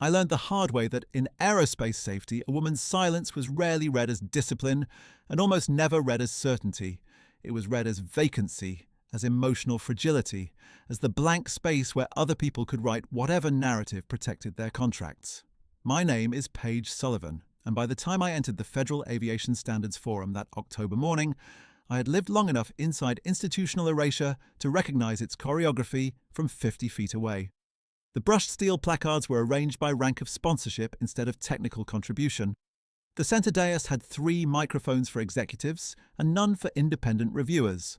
I learned the hard way that in aerospace safety, a woman's silence was rarely read as discipline and almost never read as certainty. It was read as vacancy, as emotional fragility, as the blank space where other people could write whatever narrative protected their contracts. My name is Paige Sullivan, and by the time I entered the Federal Aviation Standards Forum that October morning, I had lived long enough inside institutional erasure to recognize its choreography from 50 feet away. The brushed steel placards were arranged by rank of sponsorship instead of technical contribution. The center dais had 3 microphones for executives and none for independent reviewers.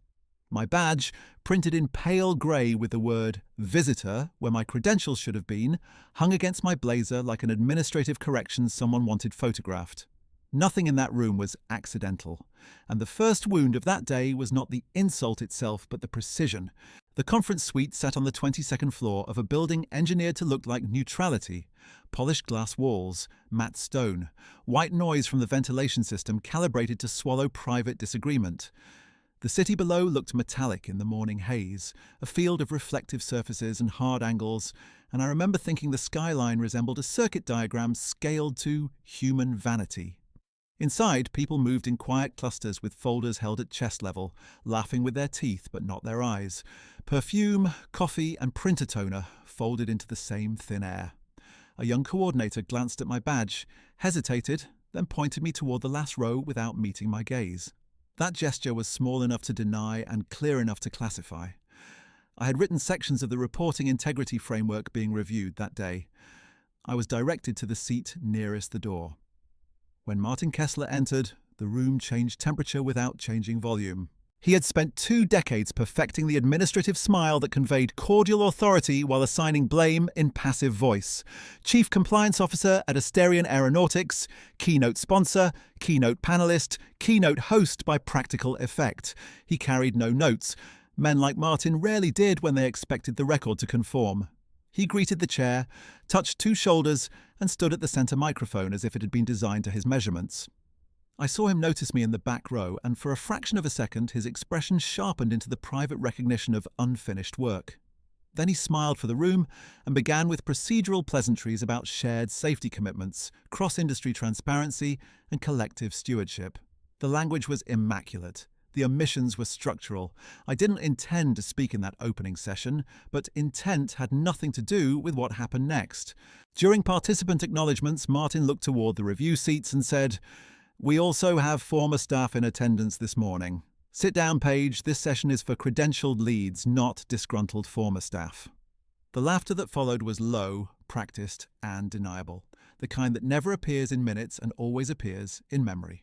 My badge, printed in pale grey with the word visitor where my credentials should have been, hung against my blazer like an administrative correction someone wanted photographed. Nothing in that room was accidental, and the first wound of that day was not the insult itself but the precision. The conference suite sat on the 22nd floor of a building engineered to look like neutrality. Polished glass walls, matte stone, white noise from the ventilation system calibrated to swallow private disagreement. The city below looked metallic in the morning haze, a field of reflective surfaces and hard angles, and I remember thinking the skyline resembled a circuit diagram scaled to human vanity. Inside, people moved in quiet clusters with folders held at chest level, laughing with their teeth but not their eyes. Perfume, coffee, and printer toner folded into the same thin air. A young coordinator glanced at my badge, hesitated, then pointed me toward the last row without meeting my gaze. That gesture was small enough to deny and clear enough to classify. I had written sections of the reporting integrity framework being reviewed that day. I was directed to the seat nearest the door. When Martin Kessler entered, the room changed temperature without changing volume. He had spent 2 decades perfecting the administrative smile that conveyed cordial authority while assigning blame in passive voice. Chief Compliance Officer at Asterion Aeronautics, keynote sponsor, keynote panelist, keynote host by practical effect. He carried no notes. Men like Martin rarely did when they expected the record to conform. He greeted the chair, touched 2 shoulders, and stood at the center microphone as if it had been designed to his measurements. I saw him notice me in the back row, and for a fraction of a second his expression sharpened into the private recognition of unfinished work. Then he smiled for the room and began with procedural pleasantries about shared safety commitments, cross-industry transparency, and collective stewardship. The language was immaculate. The omissions were structural. I didn't intend to speak in that opening session, but intent had nothing to do with what happened next. During participant acknowledgements, Martin looked toward the review seats and said, "We also have former staff in attendance this morning. Sit down, Paige. This session is for credentialed leads, not disgruntled former staff." The laughter that followed was low, practiced, and deniable, the kind that never appears in minutes and always appears in memory.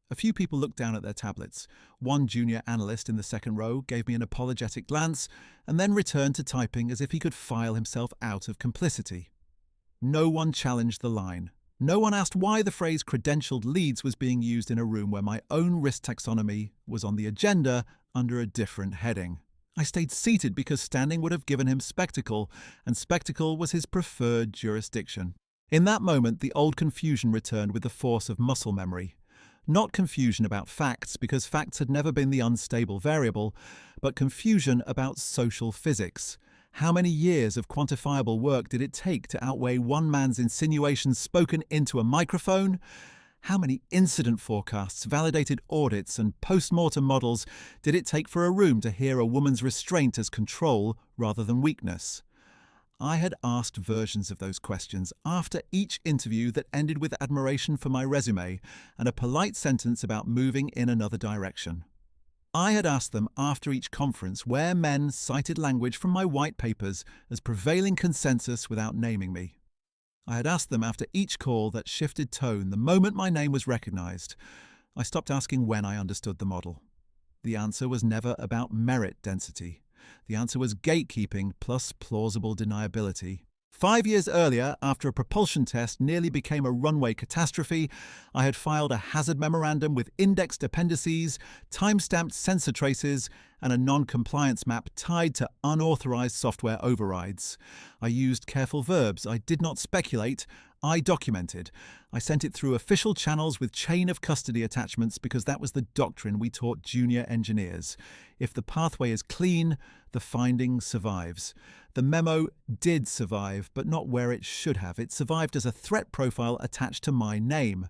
A few people looked down at their tablets. One junior analyst in the second row gave me an apologetic glance and then returned to typing as if he could file himself out of complicity. No one challenged the line. No one asked why the phrase credentialed leads was being used in a room where my own risk taxonomy was on the agenda under a different heading. I stayed seated because standing would have given him spectacle, and spectacle was his preferred jurisdiction. In that moment, the old confusion returned with the force of muscle memory. Not confusion about facts, because facts had never been the unstable variable, but confusion about social physics. How many years of quantifiable work did it take to outweigh one man's insinuations spoken into a microphone? How many incident forecasts, validated audits, and post-mortem models did it take for a room to hear a woman's restraint as control rather than weakness? I had asked versions of those questions after each interview that ended with admiration for my resume and a polite sentence about moving in another direction. I had asked them after each conference where men cited language from my white papers as prevailing consensus without naming me. I had asked them after each call that shifted tone the moment my name was recognized. I stopped asking when I understood the model. The answer was never about merit density. The answer was gatekeeping plus plausible deniability. 5 years earlier, after a propulsion test nearly became a runway catastrophe, I had filed a hazard memorandum with indexed appendices, time-stamped sensor traces, and a non-compliance map tied to unauthorized software overrides. I used careful verbs. I did not speculate. I documented. I sent it through official channels with chain of custody attachments because that was the doctrine we taught junior engineers. If the pathway is clean, the finding survives. The memo did survive, but not where it should have. It survived as a threat profile attached to my name.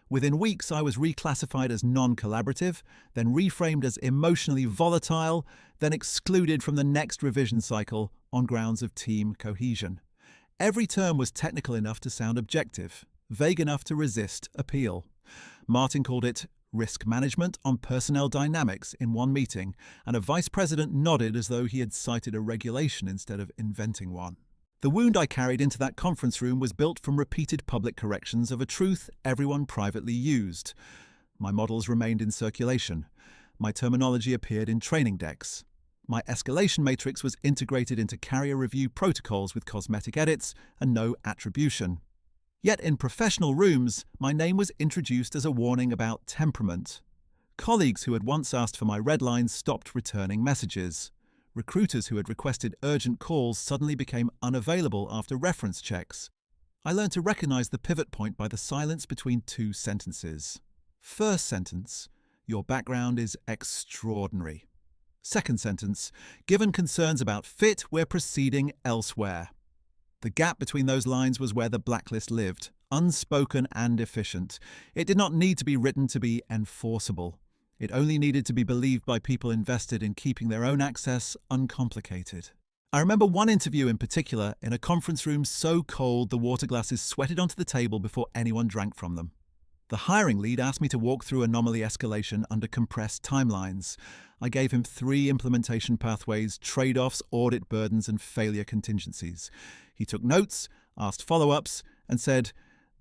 Within weeks, I was reclassified as non-collaborative, then reframed as emotionally volatile, then excluded from the next revision cycle on grounds of team cohesion. Every term was technical enough to sound objective, vague enough to resist appeal. Martin called it risk management on personnel dynamics in one meeting, and a vice president nodded as though he had cited a regulation instead of inventing one. The wound I carried into that conference room was built from repeated public corrections of a truth everyone privately used. My models remained in circulation. My terminology appeared in training decks. My escalation matrix was integrated into carrier review protocols with cosmetic edits and no attribution. Yet in professional rooms, my name was introduced as a warning about temperament. Colleagues who had once asked for my red lines stopped returning messages. Recruiters who had requested urgent calls suddenly became unavailable after reference checks. I learned to recognize the pivot point by the silence between two sentences. First sentence, your background is extraordinary. Second sentence, given concerns about fit, we're proceeding elsewhere. The gap between those lines was where the blacklist lived, unspoken and efficient. It did not need to be written to be enforceable. It only needed to be believed by people invested in keeping their own access uncomplicated. I remember one interview in particular in a conference room so cold the water glasses sweated onto the table before anyone drank from them. The hiring lead asked me to walk through anomaly escalation under compressed timelines. I gave him 3 implementation pathways, trade-offs, audit burdens, and failure contingencies. He took notes, asked follow-ups, and said,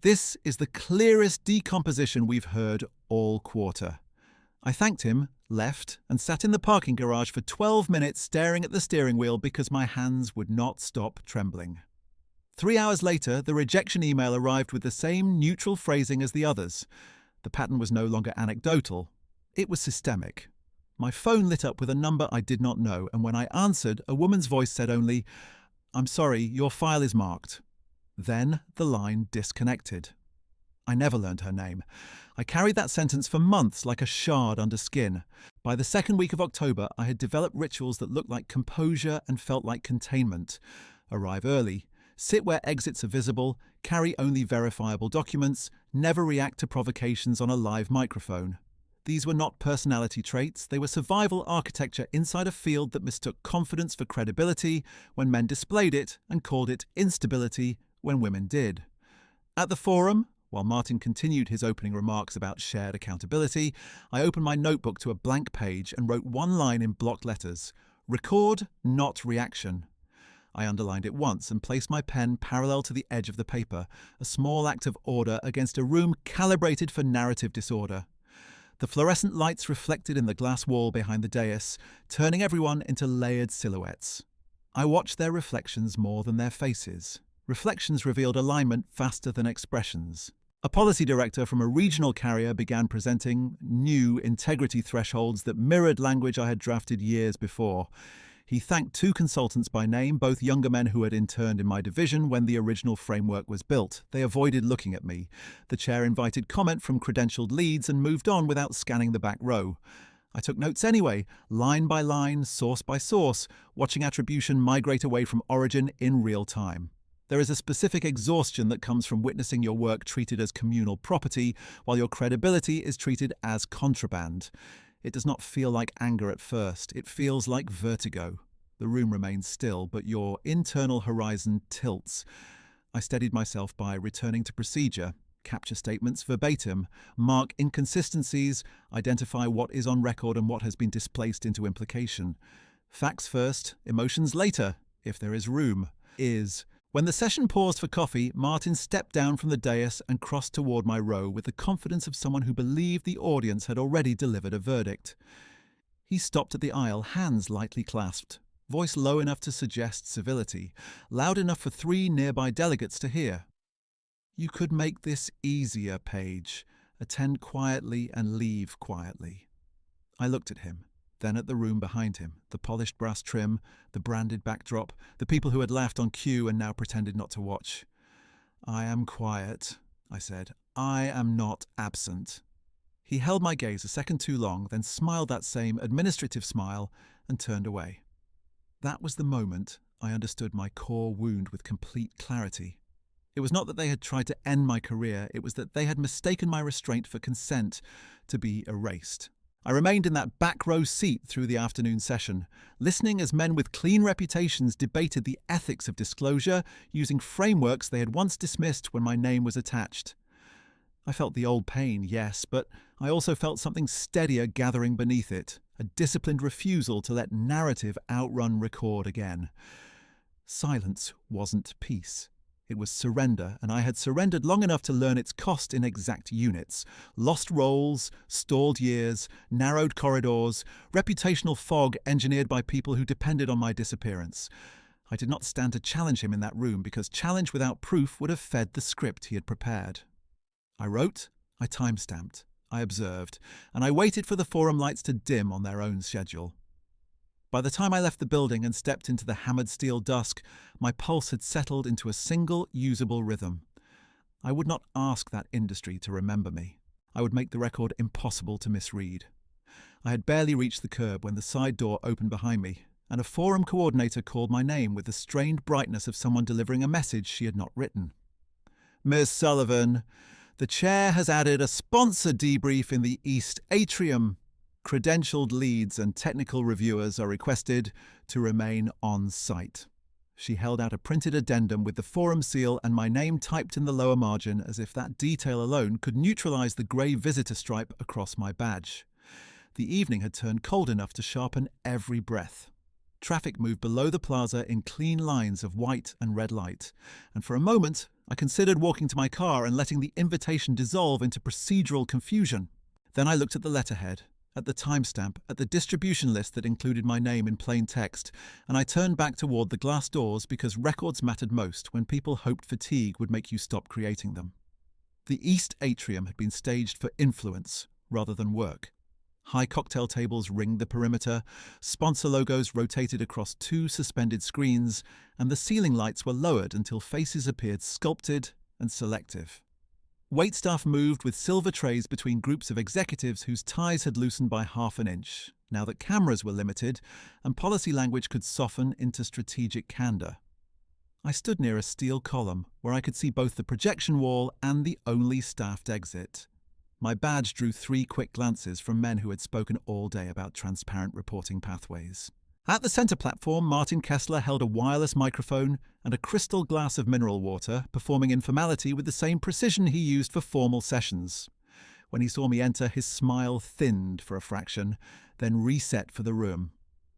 "This is the clearest decomposition we've heard all quarter." I thanked him, left, and sat in the parking garage for 12 minutes staring at the steering wheel because my hands would not stop trembling. 3 hours later, the rejection email arrived with the same neutral phrasing as the others. The pattern was no longer anecdotal. It was systemic. My phone lit up with a number I did not know, and when I answered, a woman's voice said only, "I'm sorry, your file is marked." Then the line disconnected. I never learned her name. I carried that sentence for months like a shard under skin. By the second week of October, I had developed rituals that looked like composure and felt like containment. Arrive early. Sit where exits are visible, carry only verifiable documents, never react to provocations on a live microphone. These were not personality traits, they were survival architecture inside a field that mistook confidence for credibility when men displayed it and called it instability when women did. At the forum, while Martin continued his opening remarks about shared accountability, I opened my notebook to a blank page and wrote one line in blocked letters, "Record, not reaction." I underlined it once and placed my pen parallel to the edge of the paper, a small act of order against a room calibrated for narrative disorder. The fluorescent lights reflected in the glass wall behind the dais, turning everyone into layered silhouettes. I watched their reflections more than their faces. Reflections revealed alignment faster than expressions. A policy director from a regional carrier began presenting new integrity thresholds that mirrored language I had drafted years before. He thanked 2 consultants by name, both younger men who had interned in my division when the original framework was built. They avoided looking at me. The chair invited comment from credentialed leads and moved on without scanning the back row. I took notes anyway, line by line, source by source, watching attribution migrate away from origin in real time. There is a specific exhaustion that comes from witnessing your work treated as communal property, while your credibility is treated as contraband. It does not feel like anger at first. It feels like vertigo. The room remains still, but your internal horizon tilts. I steadied myself by returning to procedure, capture statements verbatim, mark inconsistencies, identify what is on record and what has been displaced into implication. Facts first, emotions later, if there is room. When the session paused for coffee, Martin stepped down from the dais and crossed toward my row with the confidence of someone who believed the audience had already delivered a verdict. He stopped at the aisle, hands lightly clasped, voice low enough to suggest civility, loud enough for 3 nearby delegates to hear. "You could make this easier, Paige. Attend quietly and leave quietly." I looked at him. Then at the room behind him, the polished brass trim, the branded backdrop, the people who had laughed on cue and now pretended not to watch. "I am quiet," I said. "I am not absent." He held my gaze a second too long, then smiled that same administrative smile and turned away. That was the moment I understood my core wound with complete clarity. It was not that they had tried to end my career, it was that they had mistaken my restraint for consent to be erased. I remained in that back row seat through the afternoon session, listening as men with clean reputations debated the ethics of disclosure using frameworks they had once dismissed when my name was attached. I felt the old pain, yes, but I also felt something steadier gathering beneath it, a disciplined refusal to let narrative outrun record again. Silence wasn't peace. It was surrender, and I had surrendered long enough to learn its cost in exact units. Lost roles, stalled years, narrowed corridors, reputational fog engineered by people who depended on my disappearance. I did not stand to challenge him in that room, because challenge without proof would have fed the script he had prepared. I wrote, I time-stamped, I observed, and I waited for the forum lights to dim on their own schedule. By the time I left the building and stepped into the hammered steel dusk, my pulse had settled into a single, usable rhythm. I would not ask that industry to remember me. I would make the record impossible to misread. I had barely reached the curb when the side door opened behind me, and a forum coordinator called my name with the strained brightness of someone delivering a message she had not written. "Miss Sullivan, the chair has added a sponsor debrief in the East Atrium. Credentialed leads and technical reviewers are requested to remain on site." She held out a printed addendum with the forum seal and my name typed in the lower margin, as if that detail alone could neutralize the grey visitor stripe across my badge. The evening had turned cold enough to sharpen every breath. Traffic moved below the plaza in clean lines of white and red light, and for a moment I considered walking to my car and letting the invitation dissolve into procedural confusion. Then I looked at the letterhead, at the timestamp, at the distribution list that included my name in plain text, and I turned back toward the glass doors, because records mattered most when people hoped fatigue would make you stop creating them. The East Atrium had been staged for influence rather than work. High cocktail tables ringed the perimeter, sponsor logos rotated across two suspended screens, and the ceiling lights were lowered until faces appeared sculpted and selective. Waitstaff moved with silver trays between groups of executives whose ties had loosened by half an inch, now that cameras were limited and policy language could soften into strategic candor. I stood near a steel column where I could see both the projection wall and the only staffed exit. My badge drew 3 quick glances from men who had spoken all day about transparent reporting pathways. At the center platform, Martin Kessler held a wireless microphone and a crystal glass of mineral water, performing informality with the same precision he used for formal sessions. When he saw me enter, his smile thinned for a fraction, then reset for the room.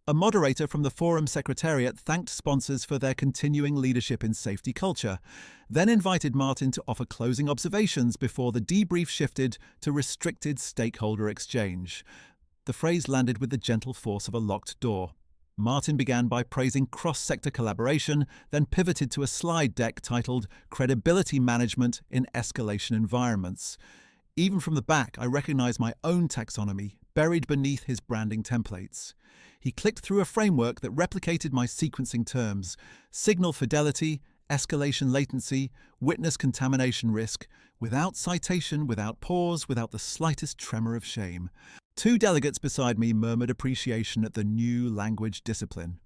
A moderator from the forum secretariat thanked sponsors for their continuing leadership in safety culture, then invited Martin to offer closing observations before the debrief shifted to restricted stakeholder exchange. The phrase landed with the gentle force of a locked door. Martin began by praising cross-sector collaboration, then pivoted to a slide deck titled "Credibility Management in Escalation Environments." Even from the back, I recognized my own taxonomy, buried beneath his branding templates. He clicked through a framework that replicated my sequencing terms: signal fidelity, escalation latency, witness contamination risk, without citation, without pause, without the slightest tremor of shame. 2 delegates beside me murmured appreciation at the new language discipline.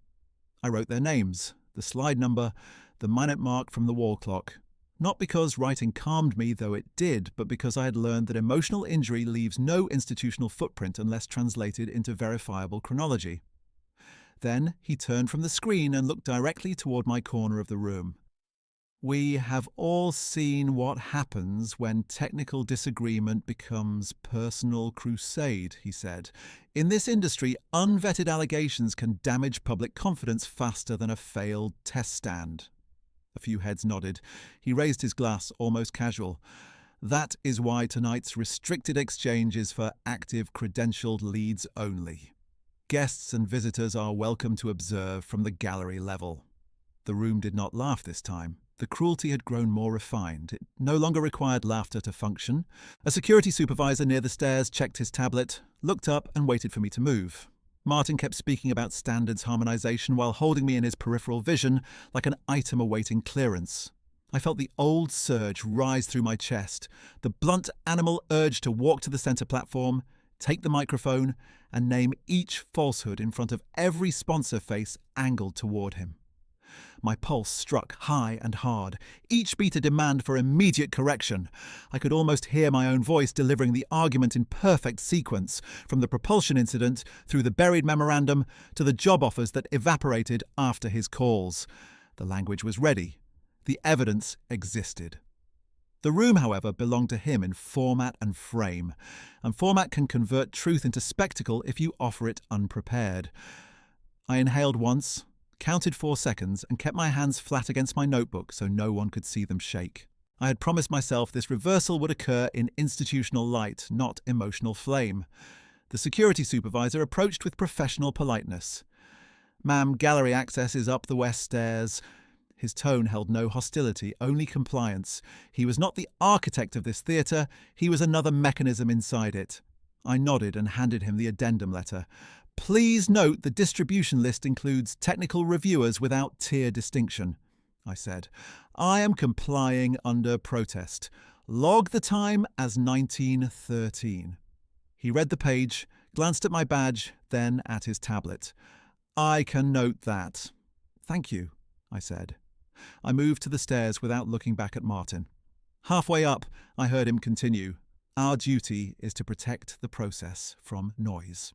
I wrote their names, the slide number, the minute mark from the wall clock. Not because writing calmed me, though it did, but because I had learned that emotional injury leaves no institutional footprint unless translated into verifiable chronology. Then he turned from the screen and looked directly toward my corner of the room. "We have all seen what happens when technical disagreement becomes personal crusade," he said. "In this industry, unvetted allegations can damage public confidence faster than a failed test stand." A few heads nodded. He raised his glass, almost casual. "That is why tonight's restricted exchange is for active credentialed leads only. Guests and visitors are welcome to observe from the gallery level." The room did not laugh this time. The cruelty had grown more refined. It no longer required laughter to function. A security supervisor near the stairs checked his tablet, looked up and waited for me to move. Martin kept speaking about standards harmonization while holding me in his peripheral vision like an item awaiting clearance. I felt the old surge rise through my chest, the blunt animal urge to walk to the centre platform, take the microphone, and name each falsehood in front of every sponsor face angled toward him. My pulse struck high and hard, each beat a demand for immediate correction. I could almost hear my own voice delivering the argument in perfect sequence, from the propulsion incident, through the buried memorandum, to the job offers that evaporated after his calls. The language was ready. The evidence existed. The room, however, belonged to him in format and frame, and format can convert truth into spectacle if you offer it unprepared. I inhaled once, counted 4 seconds, and kept my hands flat against my notebook so no one could see them shake. I had promised myself this reversal would occur in institutional light, not emotional flame. The security supervisor approached with professional politeness. "Ma'am, gallery access is up the west stairs." His tone held no hostility, only compliance. He was not the architect of this theatre, he was another mechanism inside it. I nodded and handed him the addendum letter. "Please note the distribution list includes technical reviewers without tier distinction," I said. "I am complying under protest. Log the time as 1913. He read the page, glanced at my badge, then at his tablet. "I can note that." "Thank you," I said. I moved to the stairs without looking back at Martin. Halfway up, I heard him continue. "Our duty is to protect the process from noise."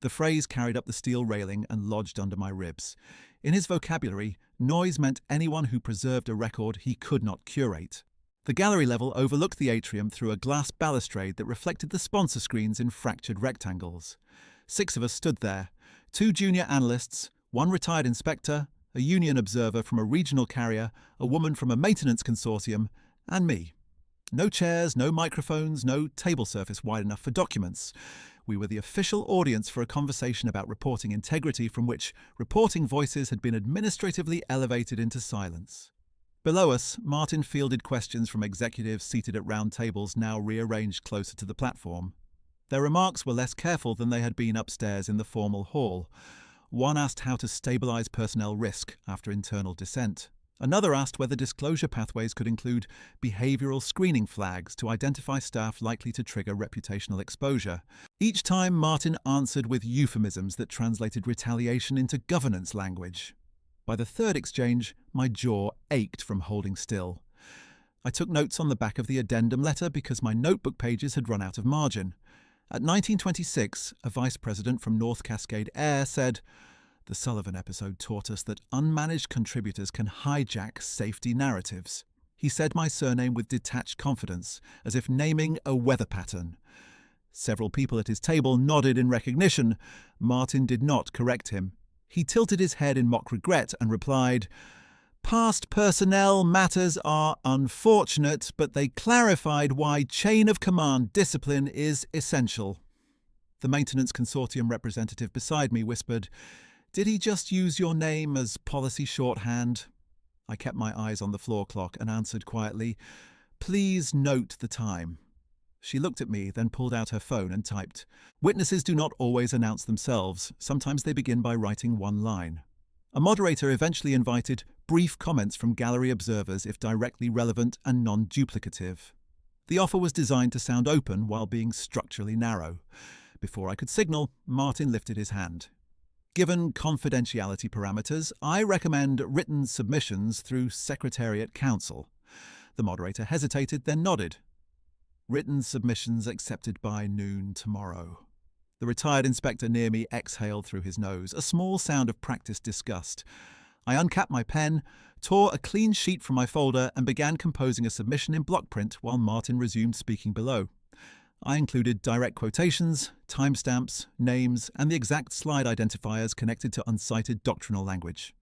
The phrase carried up the steel railing and lodged under my ribs. In his vocabulary, noise meant anyone who preserved a record he could not curate. The gallery level overlooked the atrium through a glass balustrade that reflected the sponsor screens in fractured rectangles. 6 of us stood there, 2 junior analysts, 1 retired inspector, a union observer from a regional carrier, a woman from a maintenance consortium, and me. No chairs, no microphones, no table surface wide enough for documents. We were the official audience for a conversation about reporting integrity from which reporting voices had been administratively elevated into silence. Below us, Martin fielded questions from executives seated at round tables now rearranged closer to the platform. Their remarks were less careful than they had been upstairs in the formal hall. One asked how to stabilize personnel risk after internal dissent. Another asked whether disclosure pathways could include behavioral screening flags to identify staff likely to trigger reputational exposure. Each time, Martin answered with euphemisms that translated retaliation into governance language. By the third exchange, my jaw ached from holding still. I took notes on the back of the addendum letter because my notebook pages had run out of margin. At 1926, a vice president from North Cascade Air said, "The Sullivan episode taught us that unmanaged contributors can hijack safety narratives." He said my surname with detached confidence, as if naming a weather pattern. Several people at his table nodded in recognition. Martin did not correct him. He tilted his head in mock regret and replied, "Past personnel matters are unfortunate, but they clarified why chain of command discipline is essential." The maintenance consortium representative beside me whispered, "Did he just use your name as policy shorthand?" I kept my eyes on the floor clock and answered quietly, "Please note the time." She looked at me, then pulled out her phone and typed. Witnesses do not always announce themselves. Sometimes they begin by writing one line. A moderator eventually invited brief comments from gallery observers if directly relevant and non-duplicative. The offer was designed to sound open while being structurally narrow. Before I could signal, Martin lifted his hand. "Given confidentiality parameters, I recommend written submissions through Secretariat Council." The moderator hesitated, then nodded. "Written submissions accepted by noon tomorrow." The retired inspector near me exhaled through his nose, a small sound of practiced disgust. I uncapped my pen, tore a clean sheet from my folder, and began composing a submission in block print while Martin resumed speaking below. I included direct quotations, timestamps, names, and the exact slide identifiers connected to uncited doctrinal language.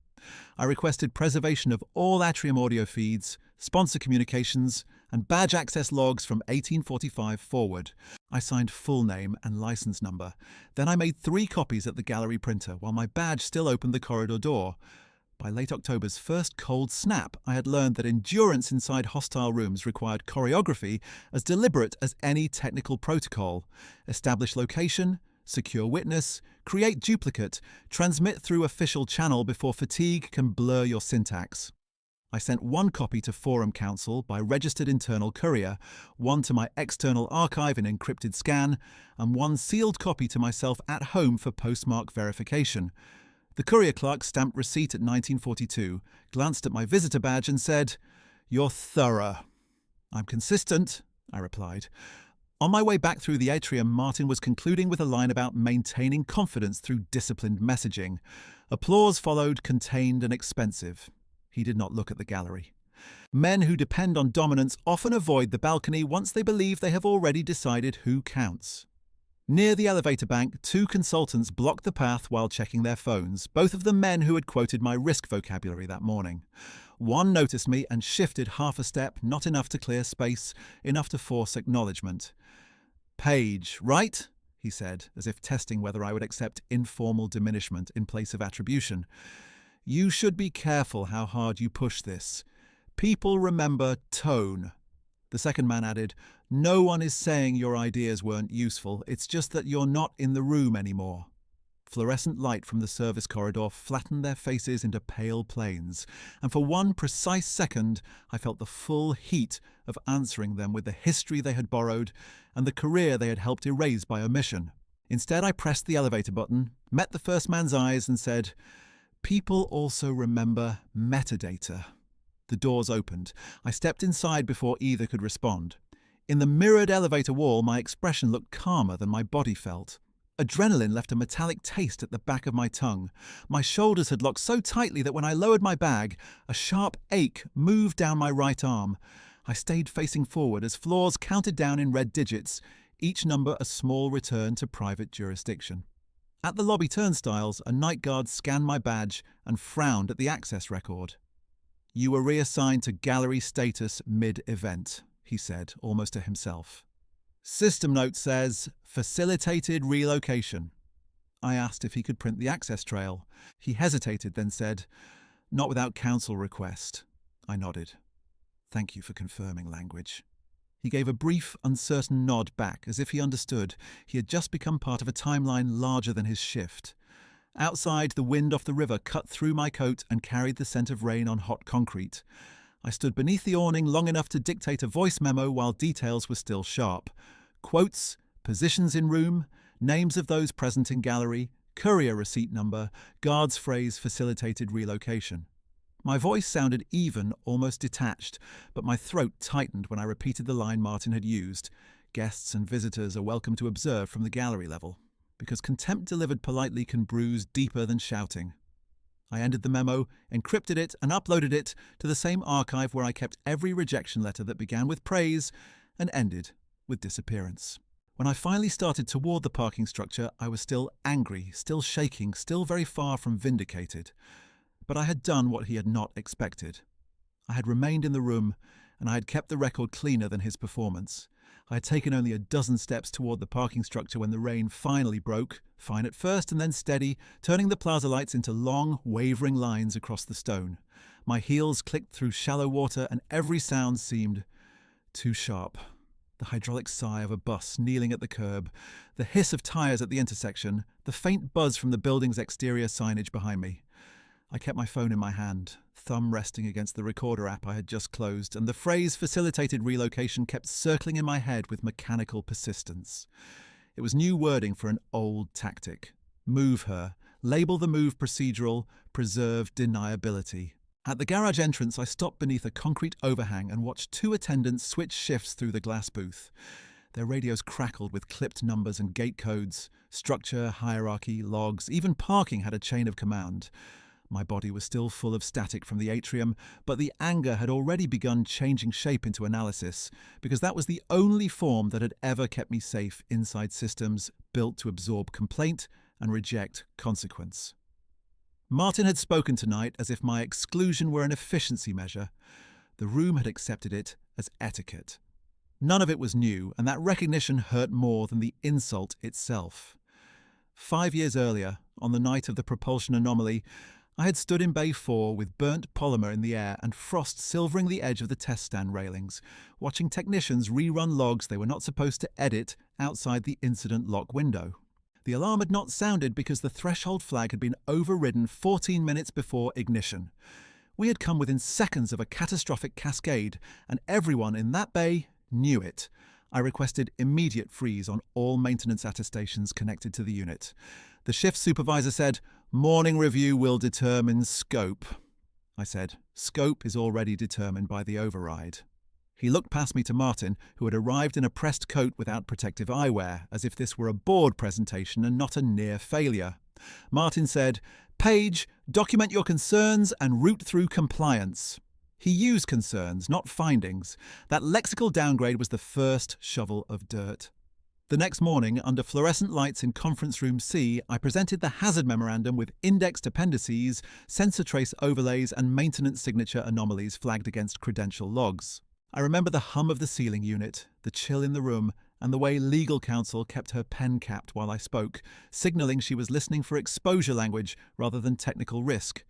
I requested preservation of all Atrium audio feeds, sponsor communications, and badge access logs from 1845 forward. I signed full name and license number. Then I made 3 copies at the gallery printer while my badge still opened the corridor door. By late October's first cold snap, I had learned that endurance inside hostile rooms required choreography as deliberate as any technical protocol. Establish location, secure witness, create duplicate, transmit through official channel before fatigue can blur your syntax. I sent one copy to Forum Council by registered internal courier, one to my external archive in encrypted scan, and one sealed copy to myself at home for postmark verification. The courier clerk stamped receipt at 1942, glanced at my visitor badge and said, "You're thorough." "I'm consistent," I replied. On my way back through the atrium, Martin was concluding with a line about maintaining confidence through disciplined messaging. Applause followed, contained and expensive. He did not look at the gallery. Men who depend on dominance often avoid the balcony once they believe they have already decided who counts. Near the elevator bank, two consultants blocked the path while checking their phones, both of them men who had quoted my risk vocabulary that morning. One noticed me and shifted half a step, not enough to clear space, enough to force acknowledgement. "Page, right?" he said, as if testing whether I would accept informal diminishment in place of attribution. "You should be careful how hard you push this. People remember tone." The second man added, "No one is saying your ideas weren't useful, it's just that you're not in the room anymore." Fluorescent light from the service corridor flattened their faces into pale planes, and for one precise second I felt the full heat of answering them with the history they had borrowed and the career they had helped erase by omission. Instead, I pressed the elevator button, met the first man's eyes and said, "People also remember metadata." The doors opened. I stepped inside before either could respond. In the mirrored elevator wall, my expression looked calmer than my body felt. Adrenaline left a metallic taste at the back of my tongue. My shoulders had locked so tightly that when I lowered my bag, a sharp ache moved down my right arm. I stayed facing forward as floors counted down in red digits, each number a small return to private jurisdiction. At the lobby turnstiles, a night guard scanned my badge and frowned at the access record. "You were reassigned to gallery status mid-event," he said, almost to himself. "System note says, facilitated relocation." I asked if he could print the access trail. He hesitated, then said, "Not without council request." I nodded. "Thank you for confirming, language." He gave a brief, uncertain nod back, as if he understood he had just become part of a timeline larger than his shift. Outside, the wind off the river cut through my coat and carried the scent of rain on hot concrete. I stood beneath the awning long enough to dictate a voice memo while details were still sharp. Quotes, positions in room, names of those present in gallery, courier receipt number, guard's phrase facilitated relocation. My voice sounded even, almost detached, but my throat tightened when I repeated the line Martin had used. Guests and visitors are welcome to observe from the gallery level, because contempt delivered politely can bruise deeper than shouting. I ended the memo, encrypted it, and uploaded it to the same archive where I kept every rejection letter that began with praise and ended with disappearance. When I finally started toward the parking structure, I was still angry, still shaking, still very far from vindicated. But I had done what he had not expected. I had remained in the room, and I had kept the record cleaner than his performance. I had taken only a dozen steps toward the parking structure when the rain finally broke, fine at first and then steady, turning the plaza lights into long, wavering lines across the stone. My heels clicked through shallow water, and every sound seemed too sharp. The hydraulic sigh of a bus kneeling at the curb, the hiss of tires at the intersection, the faint buzz from the building's exterior signage behind me. I kept my phone in my hand, thumb resting against the recorder app I had just closed, and the phrase facilitated relocation kept circling in my head with mechanical persistence. It was new wording for an old tactic. Move her, label the move procedural, preserve deniability. At the garage entrance, I stopped beneath a concrete overhang and watched two attendants switch shifts through the glass booth. Their radios crackled with clipped numbers and gate codes. Structure, hierarchy, logs, even parking had a chain of command. My body was still full of static from the atrium, but the anger had already begun changing shape into analysis, because that was the only form that had ever kept me safe inside systems built to absorb complaint and reject consequence. Martin had spoken tonight as if my exclusion were an efficiency measure. The room had accepted it as etiquette. None of it was new, and that recognition hurt more than the insult itself. 5 years earlier, on the night of the propulsion anomaly, I had stood in Bay 4 with burnt polymer in the air and frost silvering the edge of the test stand railings, watching technicians rerun logs they were not supposed to edit outside the incident lock window. The alarm had not sounded because the threshold flag had been overridden 14 minutes before ignition. We had come within seconds of a catastrophic cascade, and everyone in that bay knew it. I requested immediate freeze on all maintenance attestations connected to the unit. The shift supervisor said, "Morning review will determine scope." I said, "Scope is already determined by the override." He looked past me to Martin, who had arrived in a pressed coat without protective eyewear, as if this were a board presentation and not a near failure. Martin said, "Paige, document your concerns and route through compliance." He used concerns, not findings. That lexical downgrade was the first shovel of dirt. The next morning, under fluorescent lights in Conference Room C, I presented the hazard memorandum with indexed appendices, sensor trace overlays, and maintenance signature anomalies flagged against credential logs. I remember the hum of the sealing unit, the chill in the room, and the way legal counsel kept her pen capped while I spoke, signalling she was listening for exposure language rather than technical risk.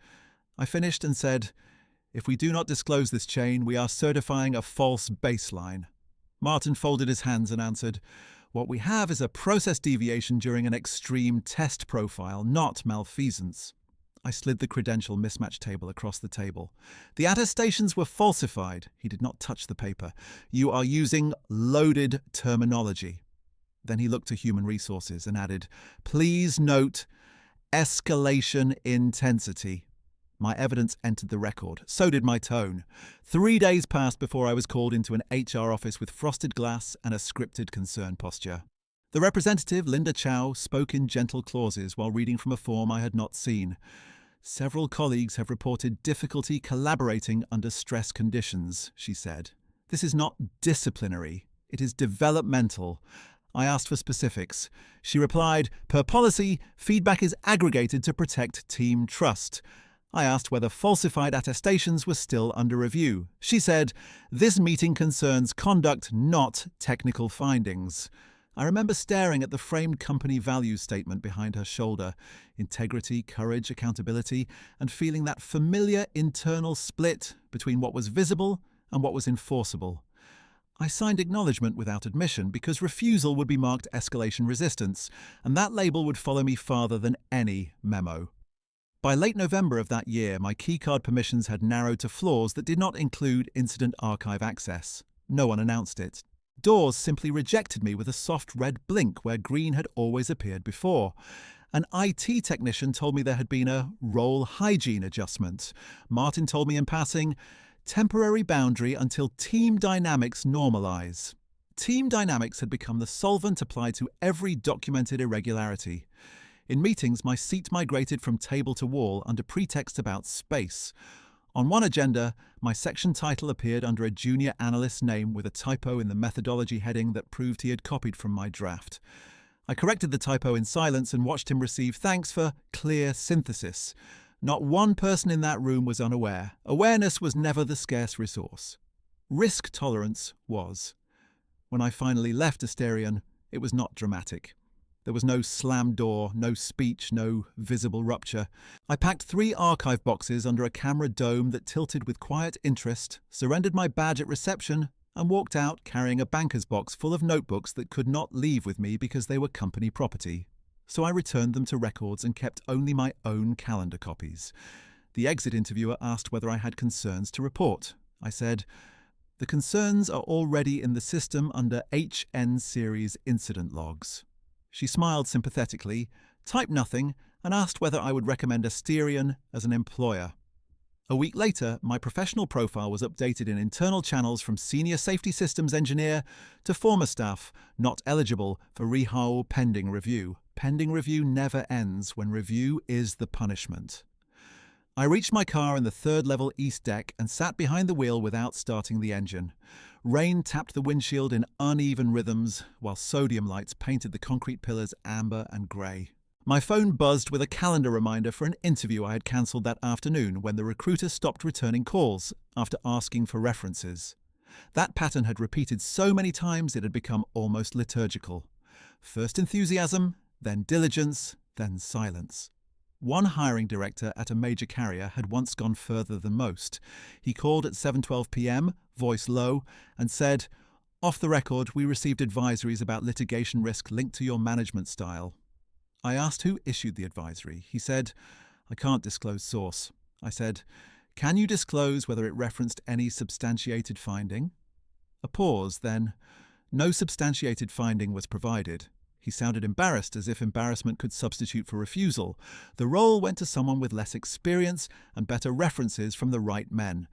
I finished and said, "If we do not disclose this chain, we are certifying a false baseline." Martin folded his hands and answered, "What we have is a process deviation during an extreme test profile, not malfeasance." I slid the credential mismatch table across the table. "The attestations were falsified." He did not touch the paper. "You are using loaded terminology." Then he looked to human resources and added, "Please note, escalation intensity." My evidence entered the record. So did my tone. 3 days passed before I was called into an HR office with frosted glass and a scripted concern posture. The representative, Linda Chow, spoke in gentle clauses while reading from a form I had not seen. "Several colleagues have reported difficulty collaborating under stress conditions," she said. "This is not disciplinary. It is developmental." I asked for specifics. She replied, "Per policy, feedback is aggregated to protect team trust." I asked whether falsified attestations were still under review. She said, "This meeting concerns conduct, not technical findings." I remember staring at the framed company values statement behind her shoulder, integrity, courage, accountability, and feeling that familiar internal split between what was visible and what was enforceable. I signed acknowledgement without admission because refusal would be marked escalation resistance, and that label would follow me farther than any memo. By late November of that year, my keycard permissions had narrowed to flaws that did not include incident archive access. No one announced it. Doors simply rejected me with a soft red blink where green had always appeared before. An IT technician told me there had been a role hygiene adjustment. Martin told me in passing, "Temporary boundary until team dynamics normalize." Team dynamics had become the solvent applied to every documented irregularity. In meetings, my seat migrated from table to wall under pretext about space. On one agenda, my section title appeared under a junior analyst's name with a typo in the methodology heading that proved he had copied from my draft. I corrected the typo in silence and watched him receive thanks for clear synthesis. Not one person in that room was unaware. Awareness was never the scarce resource. Risk tolerance was. When I finally left Asterion, it was not dramatic. There was no slammed door, no speech, no visible rupture. I packed 3 archive boxes under a camera dome that tilted with quiet interest, surrendered my badge at reception, and walked out carrying a banker's box full of notebooks that could not leave with me because they were company property. So I returned them to records and kept only my own calendar copies. The exit interviewer asked whether I had concerns to report. I said, "The concerns are already in the system under HN series incident logs." She smiled sympathetically, typed nothing, and asked whether I would recommend Asterion as an employer. A week later, my professional profile was updated in internal channels from senior safety systems engineer to former staff, not eligible for rehaul pending review. Pending review never ends when review is the punishment. I reached my car in the 3rd level east deck and sat behind the wheel without starting the engine. Rain tapped the windshield in uneven rhythms, while sodium lights painted the concrete pillars amber and grey. My phone buzzed with a calendar reminder for an interview I had cancelled that afternoon when the recruiter stopped returning calls after asking for references. That pattern had repeated so many times it had become almost liturgical. First enthusiasm, then diligence, then silence. One hiring director at a major carrier had once gone further than most. He called at 7:12 p.m., voice low, and said, "Off the record, we received advisories about litigation risk linked to your management style." I asked who issued the advisory. He said, "I can't disclose source." I said, Can you disclose whether it referenced any substantiated finding? A pause, then. No substantiated finding was provided. He sounded embarrassed, as if embarrassment could substitute for refusal. The role went to someone with less experience and better references from the right men.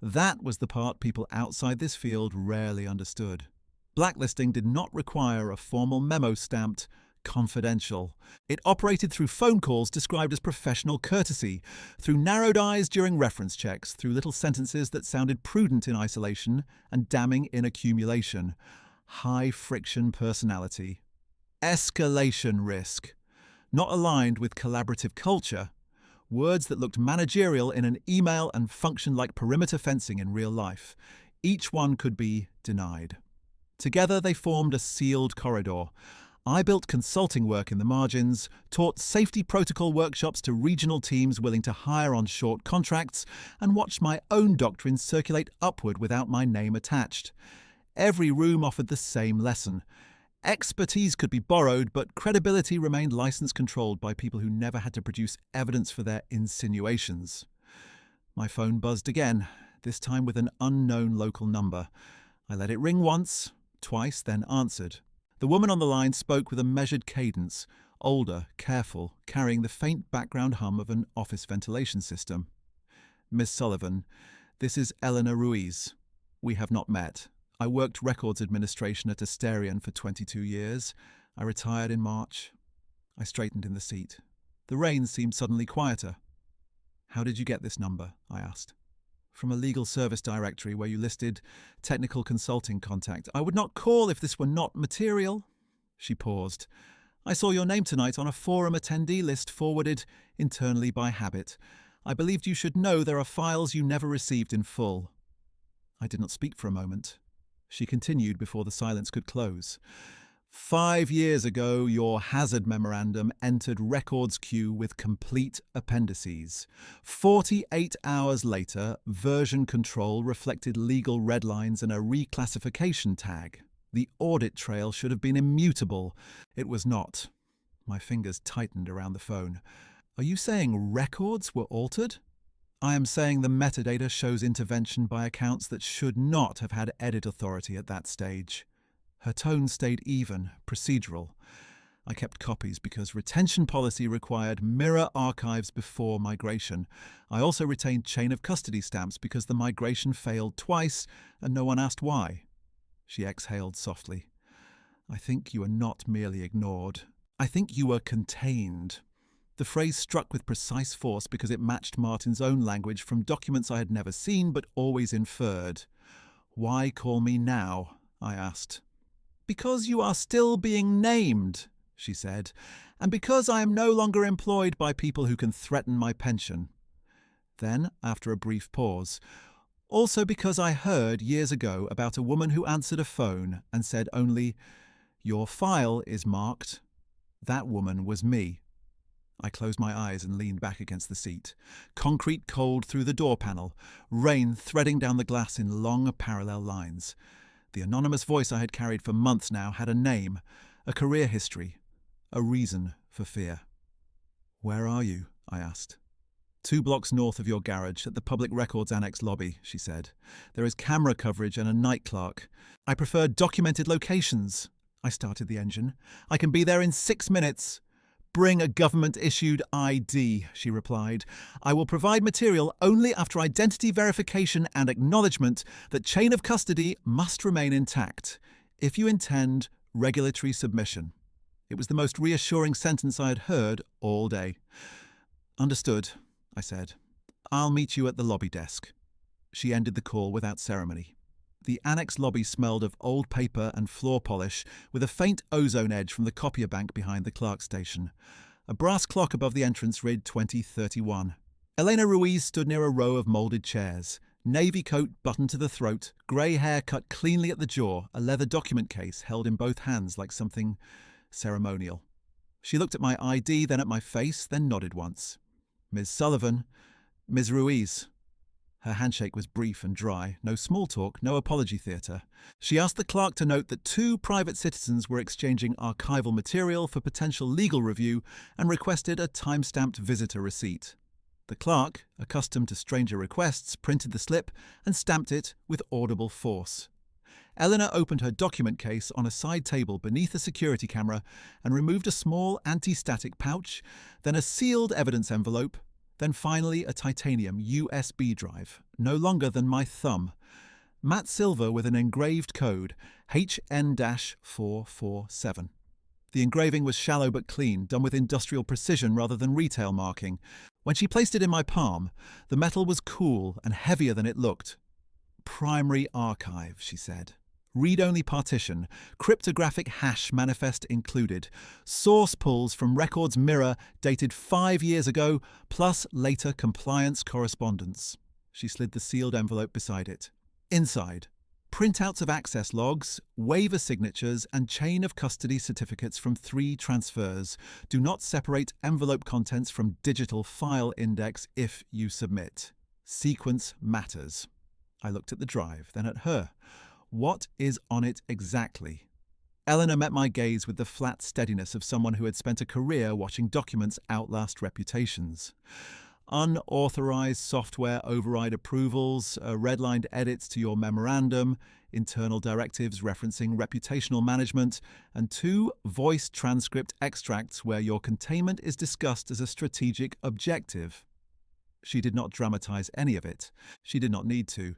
That was the part people outside this field rarely understood. Blacklisting did not require a formal memo stamped confidential. It operated through phone calls described as professional courtesy, through narrowed eyes during reference checks, through little sentences that sounded prudent in isolation and damning in accumulation. High-friction personality. Escalation risk. Not aligned with collaborative culture. Words that looked managerial in an email and functioned like perimeter fencing in real life. Each one could be denied. Together they formed a sealed corridor. I built consulting work in the margins, taught safety protocol workshops to regional teams willing to hire on short contracts, and watched my own doctrine circulate upward without my name attached. Every room offered the same lesson. Expertise could be borrowed, but credibility remained license-controlled by people who never had to produce evidence for their insinuations. My phone buzzed again, this time with an unknown local number. I let it ring once, twice, then answered. The woman on the line spoke with a measured cadence, older, careful, carrying the faint background hum of an office ventilation system. Miss Sullivan, this is Eleanor Ruiz. We have not met. I worked records administration at Asterion for 22 years. I retired in March. I straightened in the seat. The rain seemed suddenly quieter. How did you get this number? I asked. From a legal service directory where you listed technical consulting contact. I would not call if this were not material. She paused. I saw your name tonight on a forum attendee list forwarded internally by habit. I believed you should know there are files you never received in full. I did not speak for a moment. She continued before the silence could close. 5 years ago, your hazard memorandum entered records queue with complete appendices. 48 hours later, version control reflected legal red lines and a reclassification tag. The audit trail should have been immutable. It was not. My fingers tightened around the phone. Are you saying records were altered? I am saying the metadata shows intervention by accounts that should not have had edit authority at that stage. Her tone stayed even, procedural. I kept copies because retention policy required mirror archives before migration. I also retained chain of custody stamps because the migration failed twice and no one asked why. She exhaled softly. I think you were not merely ignored. I think you were contained. The phrase struck with precise force because it matched Martin's own language from documents I had never seen but always inferred. Why call me now? I asked. Because you are still being named, she said, and because I am no longer employed by people who can threaten my pension. Then, after a brief pause, also because I heard years ago about a woman who answered a phone and said only, "Your file is marked." That woman was me. I closed my eyes and leaned back against the seat. Concrete cold through the door panel, rain threading down the glass in long parallel lines. The anonymous voice I had carried for months now had a name, a career history, a reason for fear. Where are you? I asked. 2 blocks north of your garage, at the Public Records Annex lobby, she said. There is camera coverage and a night clerk. I prefer documented locations. I started the engine. I can be there in 6 minutes. Bring a government-issued ID, she replied. I will provide material only after identity verification and acknowledgement that chain of custody must remain intact. If you intend regulatory submission. It was the most reassuring sentence I had heard all day. Understood, I said. I'll meet you at the lobby desk. She ended the call without ceremony. The annex lobby smelled of old paper and floor polish, with a faint ozone edge from the copier bank behind the Clark station. A brass clock above the entrance read 2031. Elena Ruiz stood near a row of moulded chairs. Navy coat buttoned to the throat, grey hair cut cleanly at the jaw, a leather document case held in both hands like something ceremonial. She looked at my ID, then at my face, then nodded once. Ms. Sullivan, Ms. Ruiz. Her handshake was brief and dry, no small talk, no apology theatre. She asked the clerk to note that 2 private citizens were exchanging archival material for potential legal review and requested a time-stamped visitor receipt. The clerk, accustomed to stranger requests, printed the slip and stamped it with audible force. Eleanor opened her document case on a side table beneath a security camera and removed a small anti-static pouch, then a sealed evidence envelope, then finally a titanium USB drive, no longer than my thumb. Matte silver with an engraved code, HN-447. The engraving was shallow but clean, done with industrial precision rather than retail marking. When she placed it in my palm, the metal was cool and heavier than it looked. Primary archive, she said. Read-only partition, cryptographic hash manifest included, source pulls from records mirror dated 5 years ago, plus later compliance correspondence. She slid the sealed envelope beside it. Inside, printouts of access logs, waiver signatures, and chain of custody certificates from 3 transfers. Do not separate envelope contents from digital file index if you submit. Sequence matters. I looked at the drive, then at her. What is on it exactly? Eleanor met my gaze with the flat steadiness of someone who had spent a career watching documents outlast reputations. Unauthorized software override approvals, redlined edits to your memorandum, internal directives referencing reputational management, and 2 voice transcript extracts where your containment is discussed as a strategic objective. She did not dramatize any of it. She did not need to.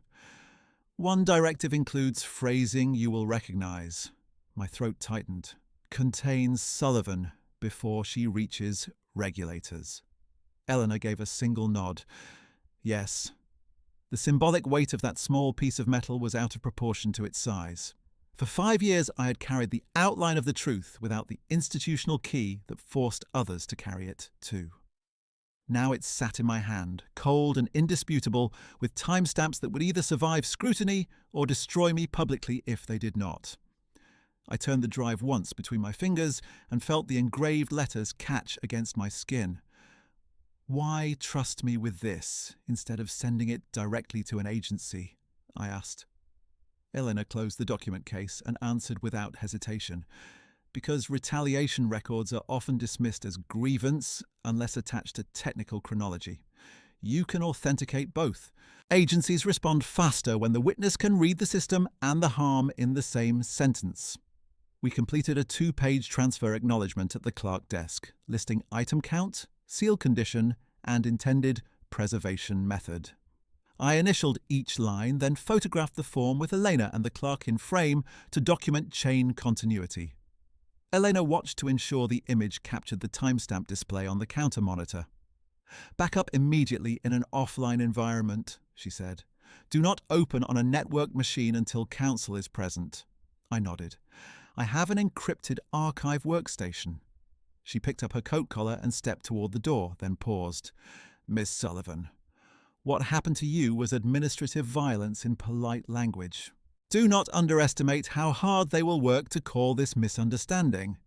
One directive includes phrasing you will recognize. My throat tightened. Contains Sullivan before she reaches regulators. Eleanor gave a single nod. Yes. The symbolic weight of that small piece of metal was out of proportion to its size. For 5 years I had carried the outline of the truth without the institutional key that forced others to carry it too. Now it sat in my hand, cold and indisputable, with timestamps that would either survive scrutiny or destroy me publicly if they did not. I turned the drive once between my fingers and felt the engraved letters catch against my skin. Why trust me with this instead of sending it directly to an agency? I asked. Eleanor closed the document case and answered without hesitation. Because retaliation records are often dismissed as grievance unless attached to technical chronology. You can authenticate both. Agencies respond faster when the witness can read the system and the harm in the same sentence. We completed a 2-page transfer acknowledgement at the clerk desk, listing item count, seal condition, and intended preservation method. I initialed each line, then photographed the form with Elena and the clerk in frame to document chain continuity. Elena watched to ensure the image captured the timestamp display on the counter monitor. Back up immediately in an offline environment, she said. Do not open on a networked machine until counsel is present. I nodded. I have an encrypted archive workstation. She picked up her coat collar and stepped toward the door, then paused. Miss Sullivan, what happened to you was administrative violence in polite language. Do not underestimate how hard they will work to call this misunderstanding.